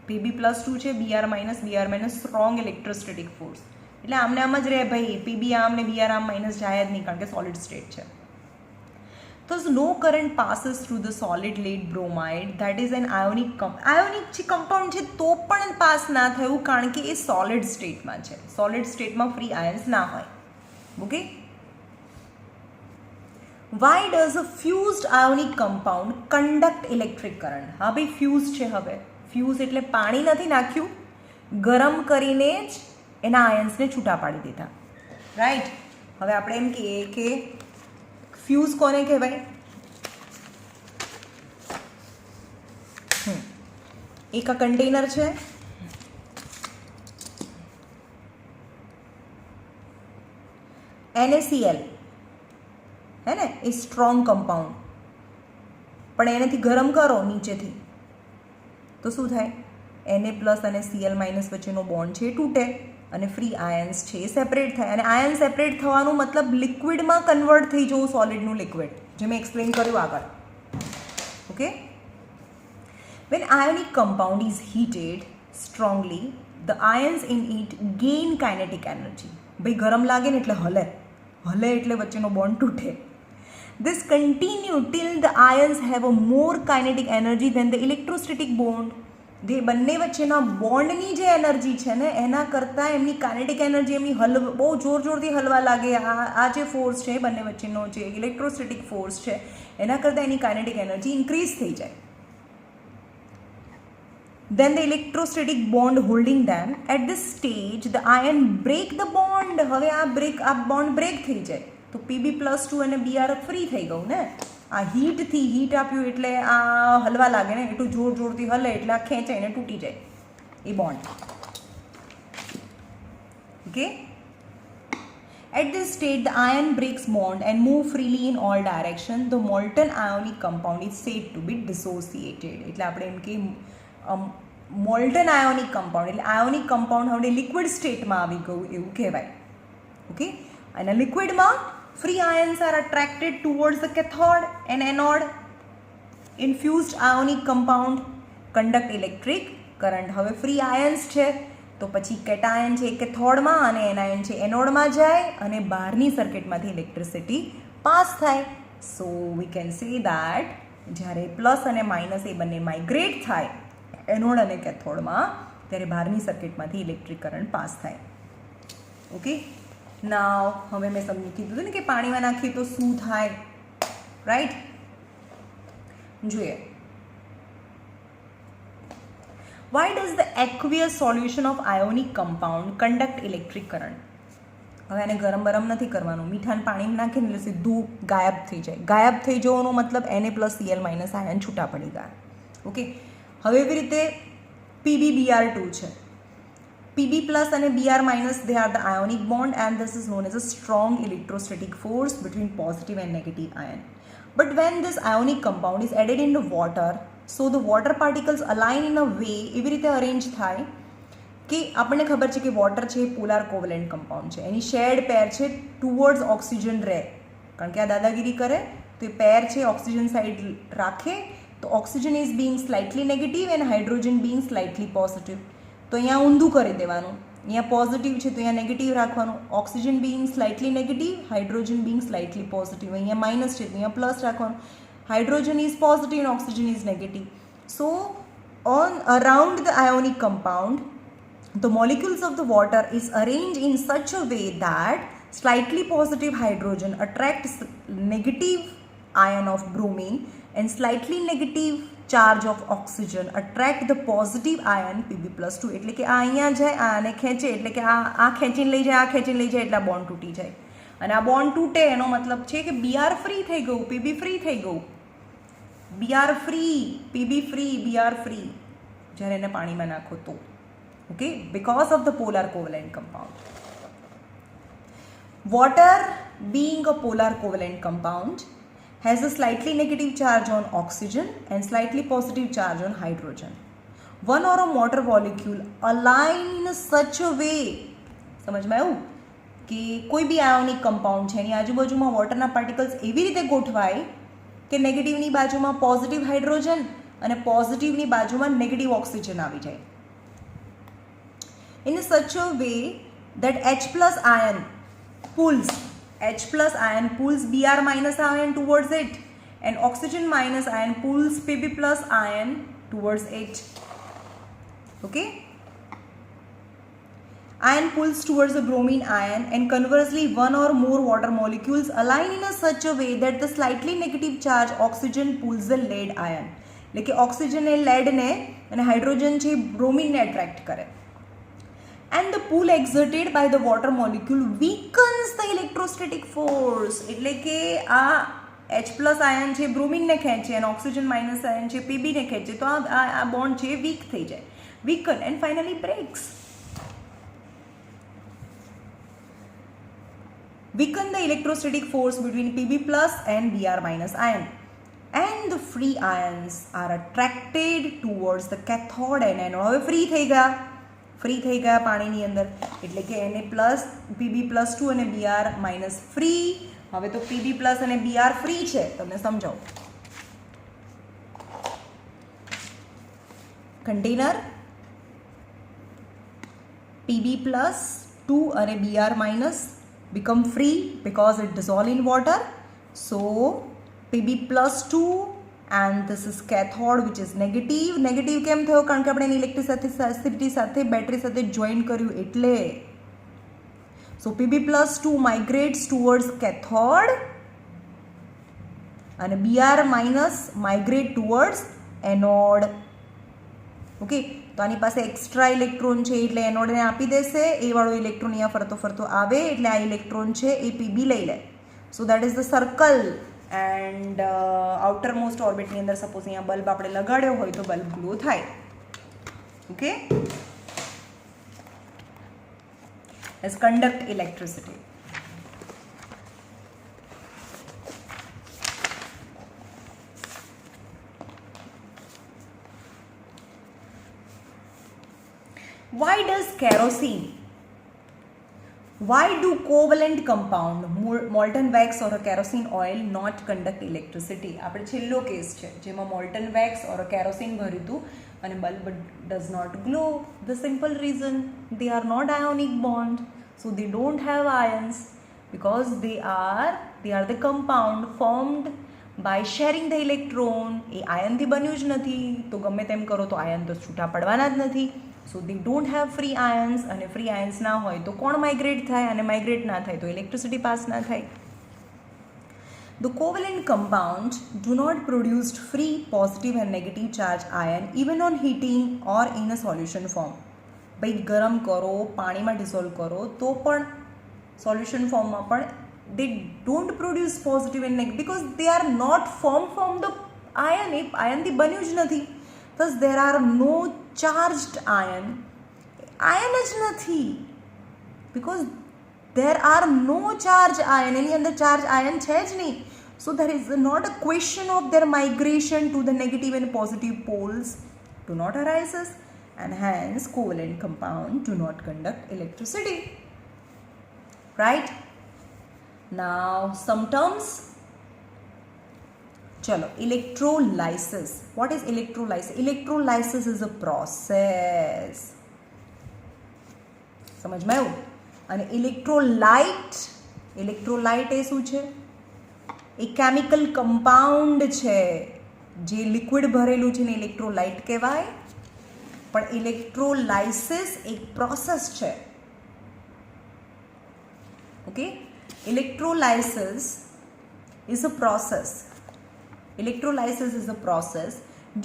Pb+2 છે, Br- સ્ટ્રોંગ ઇલેક્ટ્રોસ્ટેટિક ફોર્સ, એટલે આમને આમ જ રહે ભાઈ, Pb આમ ને Br આમ માઇનસ જાય જ નહીં, કારણ કે સોલિડ સ્ટેટ છે. Thus, no current passes through the solid lead bromide that is an ionic compound છે તો પણ પાસ ના થયું કારણ કે એ સોલિડ સ્ટેટમાં છે. સોલિડ સ્ટેટમાં ફ્રી આયન્સ ના હોય. Okay. Why does a fused ionic compound conduct electric current? હા ભાઈ ફ્યુઝ છે. હવે ફ્યુઝ એટલે પાણી નથી નાખ્યું, ગરમ કરીને જ એના આયન્સને છૂટા પાડી દીધા. રાઈટ. હવે આપણે એમ કહીએ કે ફ્યુઝ કોને કહેવાય? એક આ કન્ટેનર છે, NaCl હે ને, એ સ્ટ્રોંગ કમ્પાઉન્ડ, પણ એનાથી ગરમ કરો નીચેથી તો શું થાય? Na+ અને Cl- વચ્ચેનો બોન્ડ છે એ તૂટે અને ફ્રી આયન્સ છે એ સેપરેટ થાય. અને આયન સેપરેટ થવાનું મતલબ લિક્વિડમાં કન્વર્ટ થઈ જવું, સોલિડનું લિક્વિડ, જે મેં એક્સપ્લેન કર્યું આગળ. Okay. When ionic compound is heated strongly, the ions in it gain kinetic energy. ભાઈ ગરમ લાગે ને એટલે હલે એટલે વચ્ચેનો બોન્ડ તૂટે. This continue till the ions have a more kinetic energy than the electrostatic bond. જે બંને વચ્ચેના બોન્ડની જે એનર્જી છે ને એના કરતાં એમની કાઇનેટિક એનર્જી એમની બહુ જોરથી હલવા લાગે. આ જે ફોર્સ છે બંને વચ્ચેનો જે ઇલેક્ટ્રોસ્ટેટિક ફોર્સ છે એના કરતાં એની કાઇનેટિક એનર્જી ઇન્ક્રીઝ થઈ જાય. Then the electrostatic bond holding them, at this stage the ion break the bond. હવે આ બોન્ડ બ્રેક થઈ જાય તો Pb+2 અને Br ફ્રી થઈ ગયું ને. આ હીટથી હીટ આપ્યું એટલે આ હલવા લાગે ને, એટલું જોરથી હલે એટલે આ ખેંચાઈને તૂટી જાય a bond. Okay. At this stage the ion breaks bond and move freely in all direction. The molten ionic compound is said to be dissociated. એટલે આપણે એમ કે મોલ્ટન આયોનિક કમ્પાઉન્ડ એટલે આયોનિક કમ્પાઉન્ડ હવે લિક્વિડ સ્ટેટમાં આવી ગયું એવું કહેવાય. ઓકે. અને લિક્વિડમાં free ions are attracted towards the cathode and anode. Infused ionic compound conduct electric current. હવે free ions છે તો પછી કેટાયન છે કેથોડમાં અને એનાયન છે એનોડમાં જાય અને બહારની સર્કિટમાંથી ઇલેક્ટ્રિસિટી પાસ થાય. સો વી કેન સે દેટ જ્યારે પ્લસ અને માઇનસ એ બંને માઇગ્રેટ થાય એનોડ અને કેથોડમાં ત્યારે બહારની સર્કિટમાંથી ઇલેક્ટ્રિક કરંટ પાસ થાય. ઓકે. નાવ હવે મેં તમને કીધું હતું ને કે પાણીમાં નાખીએ તો શું થાય, રાઈટ? જોઈએ. Why does the aqueous solution of ionic compound conduct electric current? હવે આને ગરમ નથી કરવાનું, મીઠાને પાણીમાં નાખીને એટલે સીધું ગાયબ થઈ જાય. ગાયબ થઈ જવાનો મતલબ Na+Cl- આયન છૂટા પડી ગયા. ઓકે. હવે એવી રીતે PbBr2 છે. Pb+ અને Br- they are the ionic bond and this is known as a strong electrostatic force between positive and negative ion. But when this ionic compound is added into water, so the water particles align in a way એવી રીતે arrange થાય કે આપણને ખબર છે કે water છે એ polar covalent compound છે, એની શેર્ડ પેર છે ટુવર્ડ્સ ઓક્સિજન રહે, કારણ કે આ દાદાગીરી કરે તો એ પેર છે ઓક્સિજન સાઈડ રાખે તો oxygen is Bing slightly negative and hydrogen Bing slightly positive. તો અહીંયા ઊંધું કરી દેવાનું, અહીંયા પોઝિટિવ છે તો અહીંયા નેગેટિવ રાખવાનું, oxygen Bing slightly negative, hydrogen Bing slightly positive, અહીંયા માઇનસ છે તો અહીંયા પ્લસ રાખવાનું, hydrogen is positive and oxygen is negative. So on around the ionic compound the molecules of the water is arranged in such a way that slightly positive hydrogen attracts negative ion of bromine and slightly negative charge of oxygen attract the positive ion Pb+2. એટલે કે આ અહીંયા જાય આને ખેંચે એટલે કે આ ખેંચીને લઈ જાય, આ ખેંચીને લઈ જાય એટલે આ બોન્ડ તૂટી જાય અને આ બોન્ડ તૂટે એનો મતલબ છે કે Br ફ્રી થઈ ગયું, Pb ફ્રી થઈ ગયું. Br free, Pb free, Br free જ્યારે એને પાણીમાં નાખો તો. Okay. because of the polar covalent compound. Water being a polar covalent compound has a slightly negative charge on oxygen and slightly positive charge on hydrogen. One or a water molecule align in such a way, સમજમાં આવ્યું કે કોઈ બી ionic compound છે એની આજુબાજુમાં વોટરના particles એવી રીતે ગોઠવાય કે નેગેટિવની બાજુમાં પોઝિટિવ હાઇડ્રોજન અને પોઝિટિવની બાજુમાં નેગેટિવ ઓક્સિજન આવી જાય. In such a way that H+ ion pulls Br- ion towards it and oxygen minus ion pulls Pb plus ion towards it. Okay, ion pulls towards the bromine ion, and conversely one or more water molecules align in a such a way that the slightly negative charge oxygen pulls the lead ion. એટલે કે oxygen એ લેડને અને hydrogen છે બ્રોમિનને attract કરે. And the pull exerted by the water molecule weakens the electrostatic force. એટલે કે આ H plus ion છે બ્રોમિનને ખેંચે અને ઓક્સિજન માઇનસ આયન છે પીબીને ખેંચે, તો આ બોન્ડ છે વીક થઈ જાય, weaken and finally breaks. Weaken the electrostatic force between Pb plus and Br minus ion, and the free ions are attracted towards the cathode and anode. હવે free થઈ ગયા પાણીની અંદર, એટલે કે Na પ્લસ Pb પ્લસ 2 અને Br minus free. હવે તો Pb પ્લસ અને Br ફ્રી છે, તમને સમજાવું. કન્ટેનર Pb plus 2 અને Br minus become free because it dissolve in water. So Pb plus 2 and this is cathode which is negative. negative કેમ થયો? કારણ કે આપણે એની ઇલેક્ટ્રિસિટી સાથે બેટરી સાથે જોઈન કર્યું એટલે. So Pb plus 2 migrates towards cathode and Br minus migrate towards anode. Okay, તો આની પાસે એક્સ્ટ્રા ઇલેક્ટ્રોન છે એટલે એનોડને આપી દેશે, એ વાળો ઇલેક્ટ્રોન અહીંયા ફરતો ફરતો આવે એટલે આ ઇલેક્ટ્રોન છે એ પીબી લઈ લે. So that is the circle. And outermost ઓર્બિટની અંદર સપોઝ અહીંયા બલ્બ આપણે લગાડ્યો હોય તો બલ્બ ગ્લો થાય. Okay, as conduct electricity. Why do covalent compound, molten wax or a kerosene oil not conduct electricity? આપણે છેલ્લો કેસ છે જેમાં molten wax or a kerosene ભર્યું હતું અને bulb does not glow. The simple reason, they are not ionic bond, so they don't have ions because they are the compound formed by sharing the electron. એ આયનથી બન્યું જ નથી, તો ગમે તેમ કરો તો આયન તો છૂટા પડવાના જ નથી. So they don't have free ions, અને free ions ના હોય તો કોણ માઇગ્રેટ થાય, અને માઇગ્રેટ ના થાય તો ઇલેક્ટ્રિસિટી પાસ ના થાય. The covalent compounds do not produce free positive and negative charge ion even on heating or in a solution form. ભાઈ ગરમ કરો, પાણીમાં ડિસોલ્વ કરો તો પણ સોલ્યુશન ફોર્મમાં પણ they don't produce positive and negative because they are not formed from the ion. એ આયનથી બન્યું જ નથી. Thus there are no charged ion. Ion જ નથી because there are no charge ion. એની અંદર charge ion છે જ નહીં. So there is not a question of their migration to the negative and positive poles do not arises, and hence covalent compound do not conduct electricity. Right? Now some terms. चलो, electrolysis. What is electrolysis? Electrolysis is a process. समझ में आयो? અને electrolyte એ શું છે? એ chemical compound છે જે liquid ભરેલું છે ને ઇલેક્ટ્રોલાઇટ કહેવાય. પણ ઇલેક્ટ્રોલાઇસિસ એક પ્રોસેસ છે. Okay, electrolysis is a process. Electrolysis is a process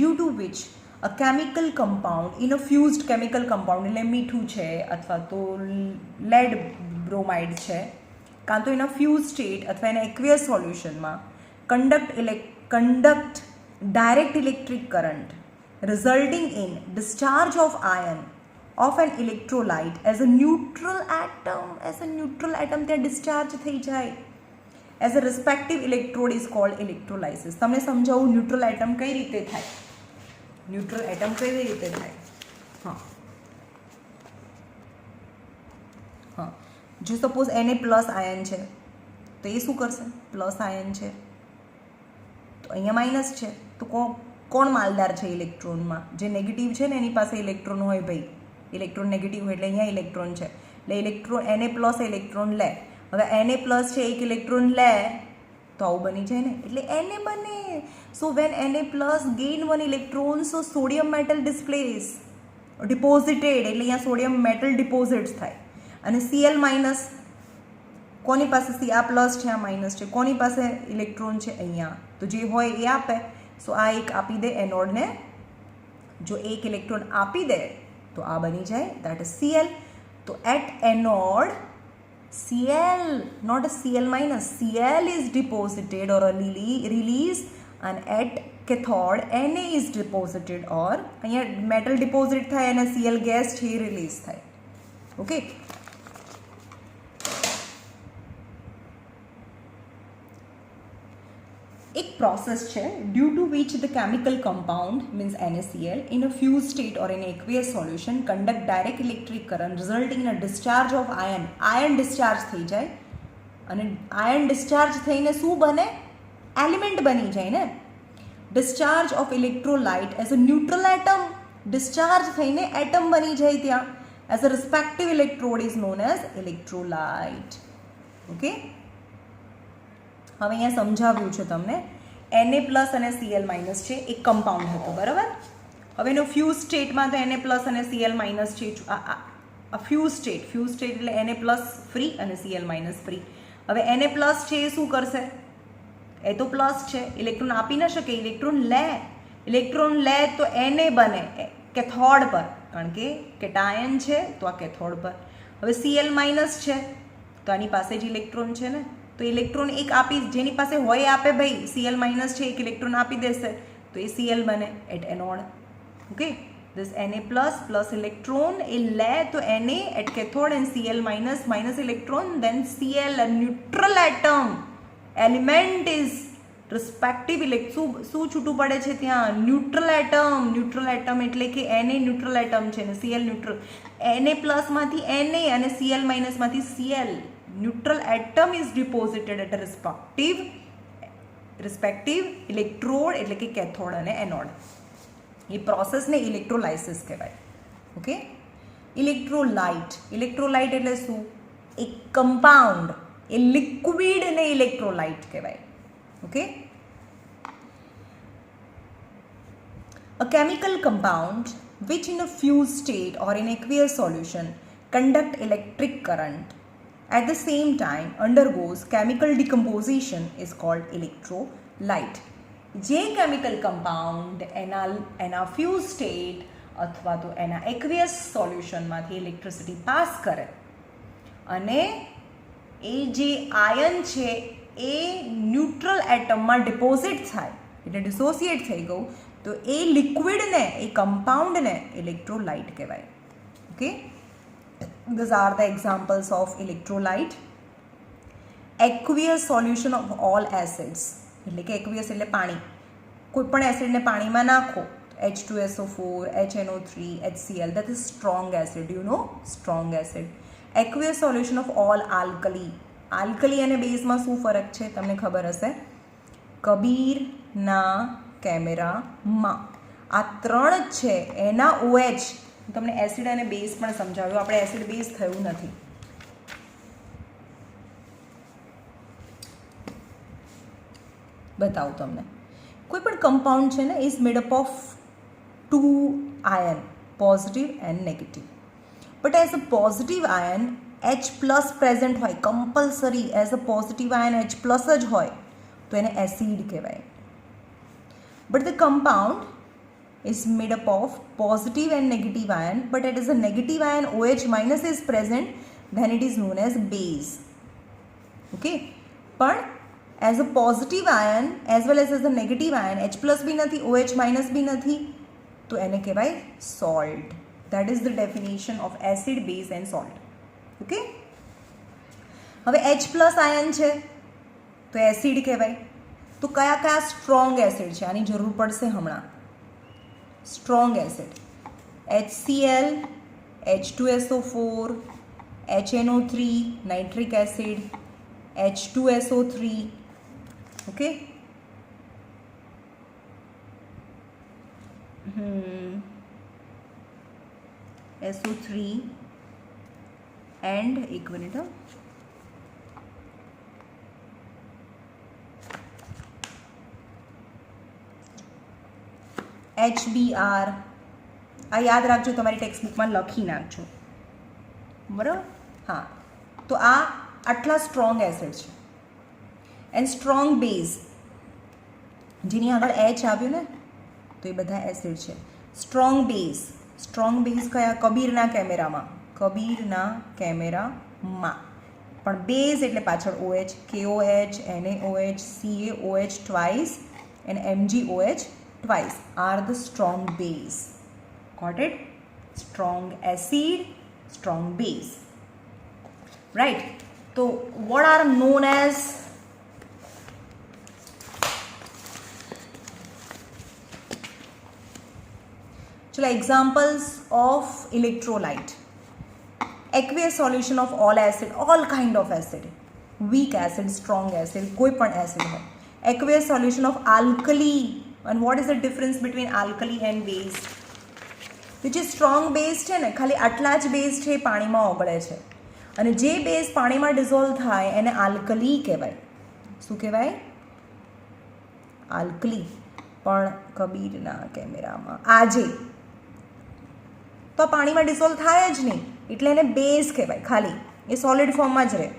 due to which a chemical compound in a fused chemical compound, એટલે મીઠું છે અથવા તો લેડ બ્રોમાઇડ છે, કાં તો એના ફ્યુઝ સ્ટેટ અથવા એના એક્વિયસ સોલ્યુશનમાં conduct direct electric current resulting in discharge of ion of an electrolyte as a neutral atom. ત્યાં discharge થઈ જાય. As a respective electrode is called electrolysis. તમને સમજાવું ન્યુટ્રલ એટમ કઈ રીતે થાય. જો સપોઝ Na પ્લસ આયન છે તો એ શું કરશે? પ્લસ આયન છે તો અહીંયા માઇનસ છે, તો કોણ માલદાર છે ઇલેક્ટ્રોનમાં? જે નેગેટિવ છે ને એની પાસે ઇલેક્ટ્રોન હોય ભાઈ. ઇલેક્ટ્રોન નેગેટિવ હોય એટલે અહીંયા ઇલેક્ટ્રોન છે એટલે ઇલેક્ટ્રોન Na પ્લસ ઇલેક્ટ્રોન લે. હવે Na પ્લસ છે એક ઇલેક્ટ્રોન લે તો આવું બની જાય ને, એટલે Na બને. So when Na plus gain 1 electron, so sodium metal displace ડિપોઝિટેડ, એટલે અહીંયા સોડિયમ મેટલ ડિપોઝિટ્સ થાય. અને Cl માઇનસ, કોની પાસે આ પ્લસ છે, આ માઇનસ છે, કોની પાસે ઇલેક્ટ્રોન છે અહીંયા, તો જે હોય એ આપે. સો આ એક આપી દે એનોડને, જો એક ઇલેક્ટ્રોન આપી દે તો આ બની જાય, દેટ ઇઝ Cl. તો at anode Cl, not a Cl minus, Cl is deposited or a release, and at cathode Na is deposited, or અહીંયા મેટલ ડિપોઝિટ થાય અને Cl ગેસ છે એ રિલીઝ થાય. ઓકે, એક પ્રોસેસ છે due to which the chemical compound means NaCl in a fuse state or in aqueous solution conduct direct electric current resulting in a discharge of ion. Ion discharge થઈ જાય, અને ion discharge થઈને શું બને, element બની જાય ને. Discharge of electrolyte as a neutral atom, discharge થઈને એટમ બની જાય ત્યાં. As a respective electrode is known as electrolyte. Okay, હવે અહીંયા સમજાવ્યું છે તમને. Na પ્લસ અને Cl માઇનસ છે, એક કમ્પાઉન્ડ હતો, બરાબર. હવે એનો ફ્યુઝ સ્ટેટમાં તો Na પ્લસ અને Cl માઇનસ છે. આ ફ્યુઝ સ્ટેટ એટલે Na પ્લસ ફ્રી અને Cl માઇનસ ફ્રી. હવે Na પ્લસ છે એ શું કરશે, એ તો પ્લસ છે, ઇલેક્ટ્રોન આપી ન શકે, ઇલેક્ટ્રોન લે તો Na બને કેથોડ પર, કારણ કે કેટાયન છે તો આ કેથોડ પર. હવે Cl માઇનસ છે તો આની પાસે જ ઇલેક્ટ્રોન છે ને, તો ઇલેક્ટ્રોન એક આપી, જેની પાસે હોય આપે ભાઈ. Cl માઇનસ છે, એક ઇલેક્ટ્રોન આપી દેશે તો એ Cl બને at anode. Okay, this Na plus plus electron એ લે તો Na at cathode and Cl minus minus electron, then Cl a neutral atom element is respective શું છૂટું પડે છે ત્યાં, ન્યુટ્રલ એટમ એટલે કે Na ન્યુટ્રલ એટમ છે ને Cl ન્યુટ્રલ. Na પ્લસમાંથી Na અને Cl માઇનસમાંથી Cl. neutral atom is deposited at a respective electrode, એટલે કે કેથોડ અને એનોડ. એ પ્રોસેસને ઇલેક્ટ્રોલાઇસિસ કહેવાય. ઓકે, ઇલેક્ટ્રોલાઇટ એટલે શું, એક કમ્પાઉન્ડ, એ લિક્વિડને ઇલેક્ટ્રોલાઇટ કહેવાય. Okay, a chemical compound which in a fused state or in aqueous solution conduct electric current at the same time undergoes chemical decomposition is called electrolyte. જે chemical compound એના fuse state અથવા તો એના aqueous સોલ્યુશનમાંથી electricity pass કરે અને એ જે ion છે એ neutral એટમમાં deposit થાય, એટલે ડિસોસિએટ થઈ ગયું, તો એ લિક્વિડને, એ કમ્પાઉન્ડને ઇલેક્ટ્રોલાઇટ કહેવાય. Okay, these are the examples of electrolyte. Aqueous solution of all acids, એટલે કે aqueous એટલે પાણી, કોઈ પણ એસિડને પાણીમાં નાખો, H2SO4, HNO3, HCl, that is strong acid, you know, strong acid. Aqueous solution of all alkali. Alkali અને બેઝમાં શું ફરક છે તમને ખબર હશે, કબીરના કેમેરામાં આ ત્રણ જ છે, એના OH. તમને એસિડ અને બેઝ પણ સમજાવ્યું, આપણે એસિડ બેઝ થયું નથી. બતાવું તમને. કોઈ પણ કમ્પાઉન્ડ છે ને is made up of 2 ion, positive and negative. But as a positive ion H plus present હોય, compulsory as a positive ion H plus જ હોય તો એને એસિડ કહેવાય. But the compound is made up of positive and negative ion, but it is a negative ion OH minus is present, then it is known as base. Okay, but as a positive ion as well as a negative ion H plus भी નથી, OH minus भी નથી, તો એને કહેવાય salt. That is the definition of acid, base and salt. Okay, હવે H plus ion છે તો એસિડ કહેવાય. તો કયા કયા સ્ટ્રોંગ એસિડ છે, આની જરૂર પડશે હમણાં. strong acid HCl, H2SO4, HNO3, nitric acid, H2SO3. okay, SO3 and एक मिनट, HBr. આ યાદ રાખજો, તમારી ટેક્સ્ટ બુકમાં લખી નાખજો, બરાબર. હા, તો આ આટલા સ્ટ્રોંગ એસિડ છે. એન્ડ સ્ટ્રોંગ બેઝ, જેની આગળ એચ આવ્યું ને, તો એ બધા એસિડ છે. સ્ટ્રોંગ બેઝ કયા? કબીરના કેમેરામાં, પણ બેઝ એટલે પાછળ OH, KOH, NaOH, CaOH twice and MgOH twice are the strong base. Got it? Strong acid, strong base. Right? So what are known as examples of electrolyte? Aqueous solution of all acid, all kind of acid, weak acid, strong acid, कोई पण acid है. Aqueous solution of alkali. And what is the difference between alkali and base? જે strong base છે ને, ખાલી આટલા જ base છે એ પાણીમાં ઓગળે છે, અને જે બેઝ પાણીમાં ડિઝોલ્વ થાય એને આલ્કલી કહેવાય. શું કહેવાય? આલ્કલી. પણ કબીરના કેમેરામાં આજે તો પાણીમાં ડિઝોલ્વ થાય જ નહીં, એટલે એને બેઝ કહેવાય. ખાલી એ સોલિડ ફોર્મમાં જ રહે.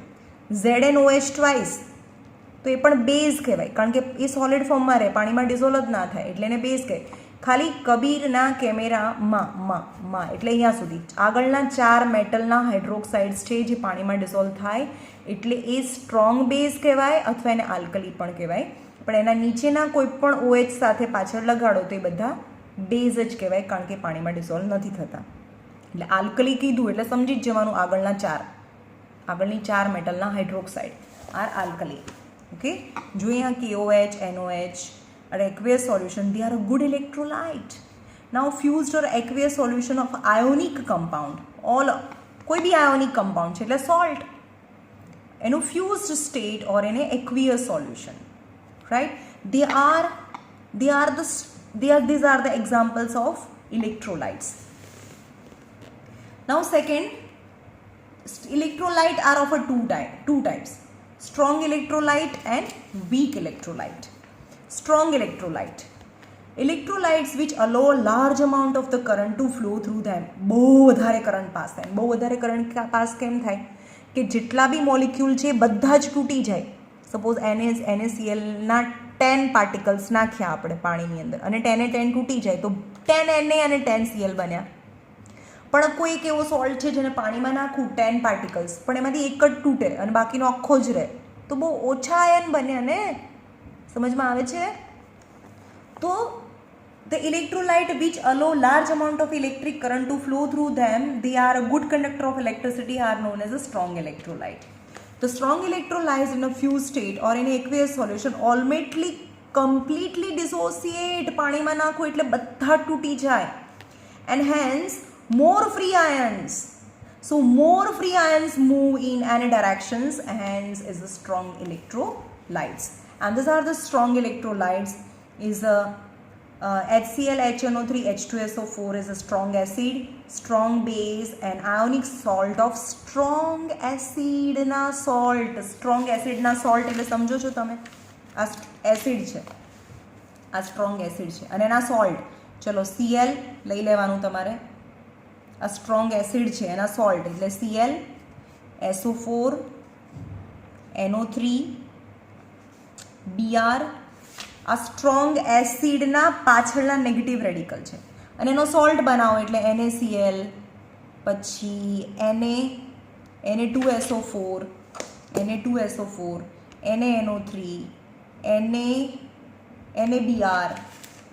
ZnOH ટ્વાઇસ, તો એ પણ બેઝ કહેવાય, કારણ કે એ સોલિડ ફોર્મમાં રહે, પાણીમાં ડિઝોલ્વ જ ના થાય, એટલે એને બેઝ કહેવાય. ખાલી કબીરના કેમેરામાં એટલે અહીંયા સુધી આગળના 4 મેટલના હાઇડ્રોક્સાઇડ્સ છે જે પાણીમાં ડિઝોલ્વ થાય, એટલે એ સ્ટ્રોંગ બેઝ કહેવાય, અથવા એને આલ્કલી પણ કહેવાય. પણ એના નીચેના કોઈ પણ OH સાથે પાછળ લગાડો તો એ બધા બેઝ જ કહેવાય, કારણ કે પાણીમાં ડિઝોલ્વ નથી થતા. એટલે આલ્કલી કીધું એટલે સમજી જ જવાનું, આગળની 4 મેટલના હાઇડ્રોક્સાઇડ આર આલ્કલી. ઓકે, જો અહીંયા KOH, NOH are aqueous solution, they are a good electrolyte. Now fused or aqueous solution of ionic compound, કોઈ બી ionic compound છે એટલે salt, એનું fused state or એને aqueous solution, right? These are the examples of electrolytes. Now second, electrolyte are of a two types, strong electrolyte and weak electrolyte. Strong electrolytes which allow large amount of the current to flow through them. બહુ વધારે current pass થાય. બહુ વધારે current pass કેમ થાય? કે જેટલા બી molecule છે બધા જ તૂટી જાય. સપોઝ NaClના 10 પાર્ટિકલ્સ નાખ્યા આપણે પાણીની અંદર, અને 10 એ 10 તૂટી જાય, તો 10 Na અને 10 Cl બન્યા. પણ કોઈ એક એવો સોલ્ટ છે જેને પાણીમાં નાખું 10 પાર્ટિકલ્સ, પણ એમાંથી એક જ તૂટે અને બાકીનો આખો જ રહે, તો બહુ ઓછા આયન બન્યા ને. સમજમાં આવે છે? તો the electrolyte which allow large amount of electric current to flow through them, they are a good conductor of electricity, are known as a strong electrolyte. The strong electrolytes in a fused state or in aqueous solution ultimately completely dissociate. પાણીમાં નાખો એટલે બધા તૂટી જાય, and hence more free ions. So more free ions move in any directions, hence is a strong electrolytes. And these are the strong electrolytes. Is a HCl, HNO3, H2SO4 is a strong acid, strong base, and ionic salt of strong acid na salt. Strong acid na salt એટલે સમજો છો તમે? આ acid છે, આ strong acid છે, અને એના સોલ્ટ. ચલો Cl લઈ લેવાનું તમારે. આ સ્ટ્રોંગ એસિડ છે, એના સોલ્ટ એટલે Cl, SO4, NO3, Br. આ સ્ટ્રોંગ એસિડના પાછળના નેગેટિવ રેડિકલ છે, અને એનો સોલ્ટ બનાવો એટલે NaCl, પછી Na2SO4, NaNO3, NaBr.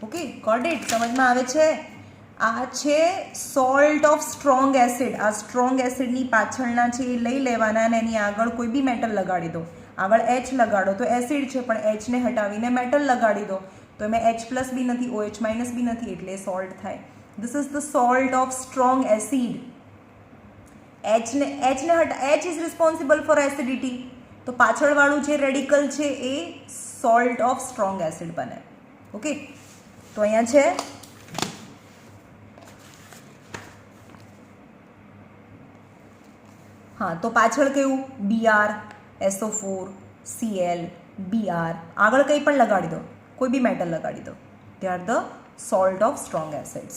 Okay, got it? સમજમાં આવે છે? આ છે સોલ્ટ ઓફ સ્ટ્રોંગ એસિડ. આ સ્ટ્રોંગ એસિડની પાછળના છે એ લઈ લેવાના, અને એની આગળ કોઈ બી મેટલ લગાડી દો. આગળ H લગાડો તો એસિડ છે, પણ Hને હટાવીને મેટલ લગાડી દો તો એમાં H+ બી નથી, OH- બી નથી, એટલે સોલ્ટ થાય. This is the salt of strong acid. H is responsible four acidity, તો પાછળવાળું જે રેડિકલ છે એ સોલ્ટ ઓફ સ્ટ્રોંગ એસિડ બને. ઓકે, તો અહીંયા છે હા, તો પાછળ કેવું? Br, SO4, Cl, Br. આગળ કંઈ પણ લગાડી દો, કોઈ બી મેટલ લગાડી દો. They are the salt of strong acids.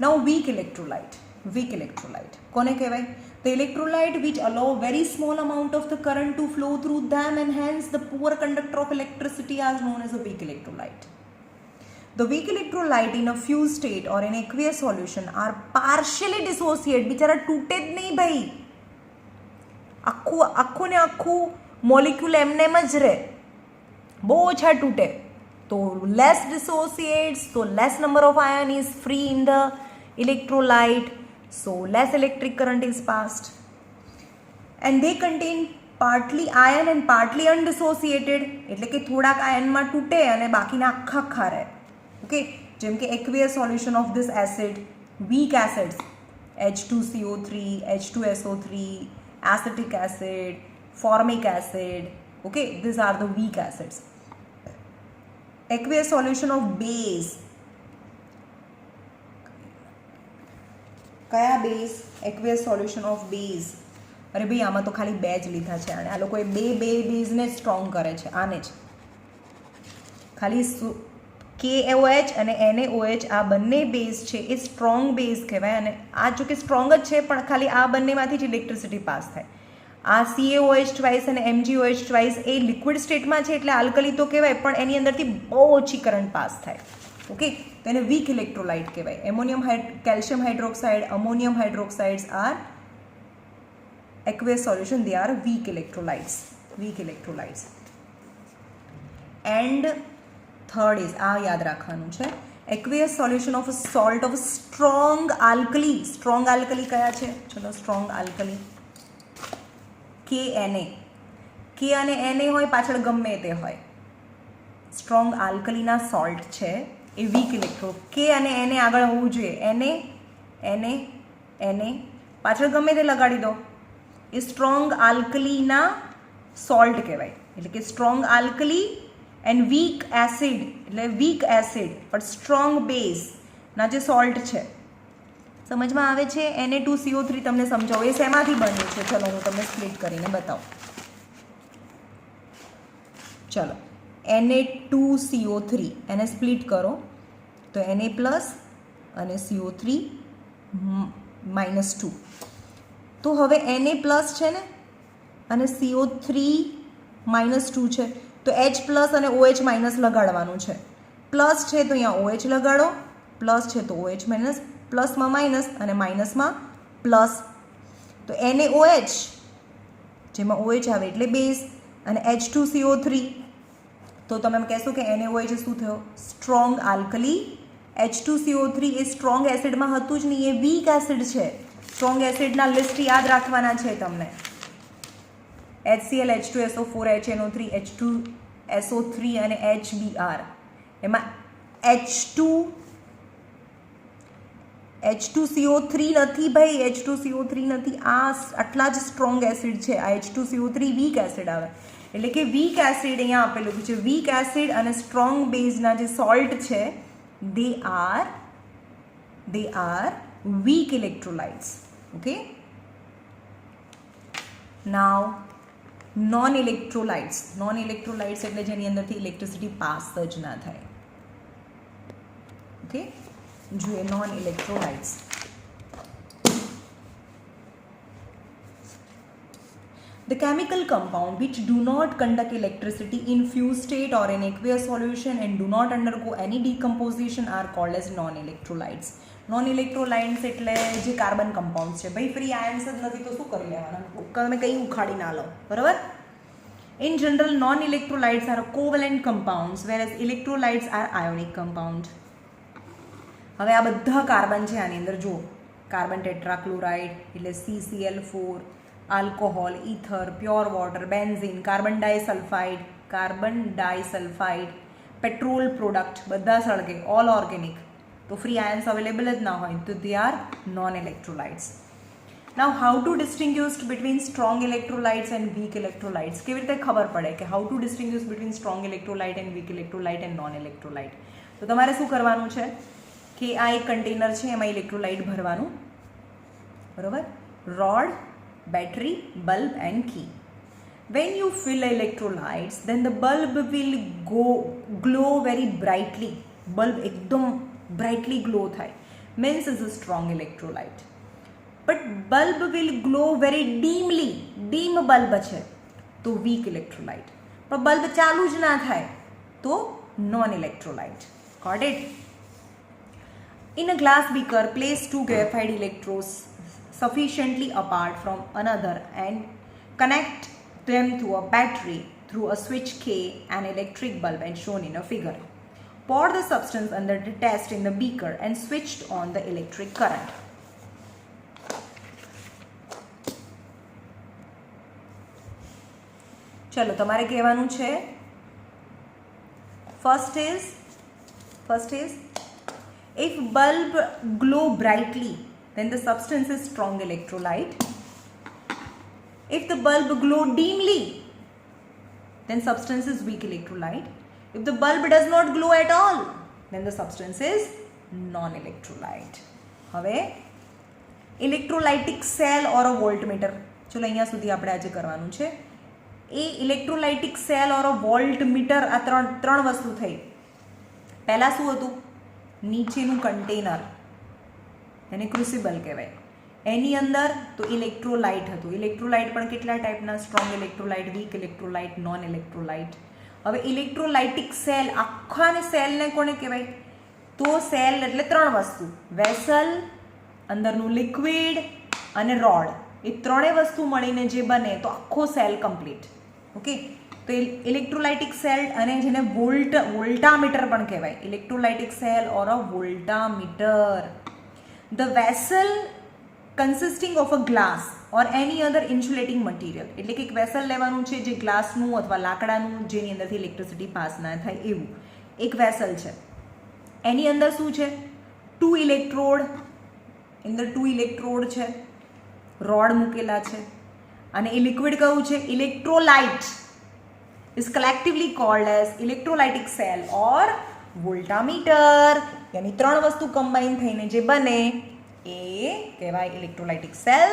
Now weak electrolyte. Weak electrolyte કોને કહેવાય? The electrolyte which allow very small amount of the current to flow through them and hence the poor conductor of electricity are known as a weak electrolyte. The weak electrolyte in a fused state or in aqueous solution are partially dissociate. बिचारा टूटे જ નહીં ભાઈ, આખું ને આખું molecule એમને એમ જ રહે, બહુ ઓછા તૂટે. તો less dissociates, so less number of ion is free in the electrolyte, so less electric current is passed, and they contain partly ion and partly undissociated, એટલે કે થોડાક આયનમાં તૂટે અને બાકીના આખા રહે. ઓકે, જેમ કે aqueous solution of this acid, weak acids H2CO3, H2SO3, acetic acid, formic acid. Okay, these are the weak acids. Aqueous solution of base. કયા base? aqueous solution of base. અરે ભાઈ આમાં તો ખાલી બે જ લીધા છે, અને આ લોકોએ બે બેઝને સ્ટ્રોંગ કરે છે, આને જ ખાલી KOH અને NaOH આ બંને બેઝ છે એ સ્ટ્રોંગ બેઝ કહેવાય. અને આ જો કે સ્ટ્રોંગ જ છે પણ ખાલી આ બંનેમાંથી જ ઇલેક્ટ્રિસિટી પાસ થાય. આ CaOH ટ્વાઇસ અને MgOH ટ્વાઇસ એ લિક્વિડ સ્ટેટમાં છે એટલે આલ્કલી તો કહેવાય, પણ એની અંદરથી બહુ ઓછી કરંટ પાસ થાય. ઓકે, તો એને વીક ઇલેક્ટ્રોલાઇટ કહેવાય. Calcium hydroxide, ammonium hydroxides are aqueous solution, they are weak electrolytes. And third is, આ યાદ રાખવાનું છે, aqueous solution of a salt of strong alkali. Strong alkali કયા છે? ચલો, સ્ટ્રોંગ આલ્કલી KNa. K અને Na હોય, પાછળ ગમે તે હોય. સ્ટ્રોંગ આલ્કલીના સોલ્ટ છે એ વીક ઇલેક્ટ્રો. K અને Na આગળ હોવું જોઈએ. Na પાછળ ગમે તે લગાડી દો, એ સ્ટ્રોંગ આલ્કલીના સોલ્ટ કહેવાય. એટલે કે strong alkali and weak acid, એટલે વીક એસિડ પણ સ્ટ્રોંગ બેઝના જે સોલ્ટ છે. સમજમાં આવે છે? Na2CO3 તમને સમજાવો એ શેમાંથી બન્યું છે? ચલો હું તમને સ્પ્લિટ કરીને બતાવું. ચલો, Na2CO3 એને સ્પ્લિટ કરો તો Na પ્લસ અને CO3 -2. તો હવે Na પ્લસ છે ને અને CO3 -2 છે, તો H પ્લસ અને OH માઇનસ લગાડવાનું છે. પ્લસ છે તો અહીંયા OH લગાડો, પ્લસ છે તો OH માઇનસ, પ્લસમાં માઇનસ અને માઇનસમાં પ્લસ. તો NaOH જેમાં OH આવે એટલે બેઝ, અને H2CO3 તો તમે એમ કહેશો કે NaOH શું થયો? Strong alkali. H2CO3 એ સ્ટ્રોંગ એસિડમાં હતું જ નહીં, એ વીક એસિડ છે. સ્ટ્રોંગ એસિડના લિસ્ટ યાદ રાખવાના છે તમને. HCl, H2SO4, HNO3, H2SO3 અને HBr. એમાં H2CO3 નથી ભાઈ, H2CO3 નથી. આ આટલા જ સ્ટ્રોંગ એસિડ છે. આ H2CO3 વીક એસિડ આવે. એટલે કે વીક એસિડ અહીંયા આપેલું છે. વીક એસિડ અને સ્ટ્રોંગ બેઝના જે સોલ્ટ છે they are weak electrolytes. Okay, now non electrolytes એટલે જેની અંદરથી ઇલેક્ટ્રિસિટી પાસ જ ના થાય. ઓકે, જોઈએ non electrolytes. The chemical compound which do not conduct electricity in fused state or in aqueous solution and do not undergo any decomposition are called as non-electrolytes. Non-electrolytes એટલે જે carbon compound છે. ભાઈ free ions જ નથી તો શું કરી લેવાના? તમે કંઈ ઉખાડી ના લો, બરાબર? In general, non-electrolytes are covalent compounds whereas electrolytes are ionic compound. હવે આ બધા કાર્બન છે આની અંદર. જુઓ, કાર્બન ટેટ્રાક્લોરાઇડ એટલે CCl4, alcohol, ether, pure water, benzene, carbon disulphide, petrol product બધા સળગે, ઓલ ઓર્ગેનિક. તો ફ્રી આયન્સ અવેલેબલ જ ના હોય તો they are non electrolytes. Now how to distinguish between strong electrolytes and weak electrolytes? કેવી રીતે ખબર પડે કે how to distinguish between strong electrolyte and weak electrolyte and non electrolyte? તો તમારે શું કરવાનું છે કે આ એક કન્ટેનર છે, એમાં ઇલેક્ટ્રોલાઇટ ભરવાનું, બરાબર? Road, battery, bulb and key. When you fill electrolytes, then the bulb will glow very brightly. Bulb એકદમ બ્રાઇટલી ગ્લો થાય, means is a strong electrolyte. But bulb will glow very dimly. Dim bulb છે તો week electrolyte. પણ bulb ચાલુ જ ના થાય તો non electrolyte. Got it? In a glass beaker, place 2 graphite electrodes sufficiently apart from another and connect them to a battery through a switch K, an electric bulb, and shown in a figure. Pour the substance under the test in the beaker and switched on the electric current. ચલો તમારે કહેવાનું છે first is if bulb glow brightly then the substance is strong electrolyte. If the bulb glow dimly then substance is weak electrolyte. If the bulb does not glow at all then the substance is non-electrolyte. હવે electrolytic cell or a voltmeter, ચલો અહીંયા સુધી આપણે આજે કરવાનું છે. એ electrolytic cell or a voltmeter, આ ત્રણ વસ્તુ થઈ. પહેલાં શું હતું? નીચેનું કન્ટેનર, એને ક્રુસિબલ કહેવાય. એની અંદર તો ઇલેક્ટ્રોલાઇટ હતું. ઇલેક્ટ્રોલાઇટ પણ કેટલા ટાઈપના? Strong electrolyte, weak electrolyte, non electrolyte. હવે ઇલેક્ટ્રોલાઇટિક સેલ, આખાને સેલને કોને કહેવાય? તો સેલ એટલે ત્રણ વસ્તુ, વેસલ, અંદરનું લિક્વિડ અને રોડ. એ ત્રણેય વસ્તુ મળીને જે બને તો આખો સેલ કમ્પ્લીટ. ઓકે, તો ઇલેક્ટ્રોલાઇટિક સેલ, અને જેને વોલ્ટામીટર પણ કહેવાય, electrolytic cell or a voltameter. The vessel consisting of a glass or any other insulating material, એટલે કે એક વેસલ લેવાનું છે જે ગ્લાસનું અથવા લાકડાનું, જેની અંદરથી ઇલેક્ટ્રિસિટી પાસ ના થાય એવું એક વેસલ છે. એની અંદર શું છે? 2 ઇલેક્ટ્રોડ, અંદર 2 ઇલેક્ટ્રોડ છે, રોડ મૂકેલા છે, અને એ લિક્વિડ કયું છે? Electrolyte. Is collectively called as electrolytic cell or voltameter. યાની ત્રણ વસ્તુ કમ્બાઈન થઈને જે બને એ કહેવાય ઇલેક્ટ્રોલાઇટિક સેલ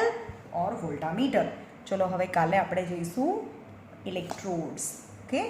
ઓર વોલ્ટામીટર. ચલો હવે કાલે આપણે જઈશું ઇલેક્ટ્રોડ્સ. ઓકે.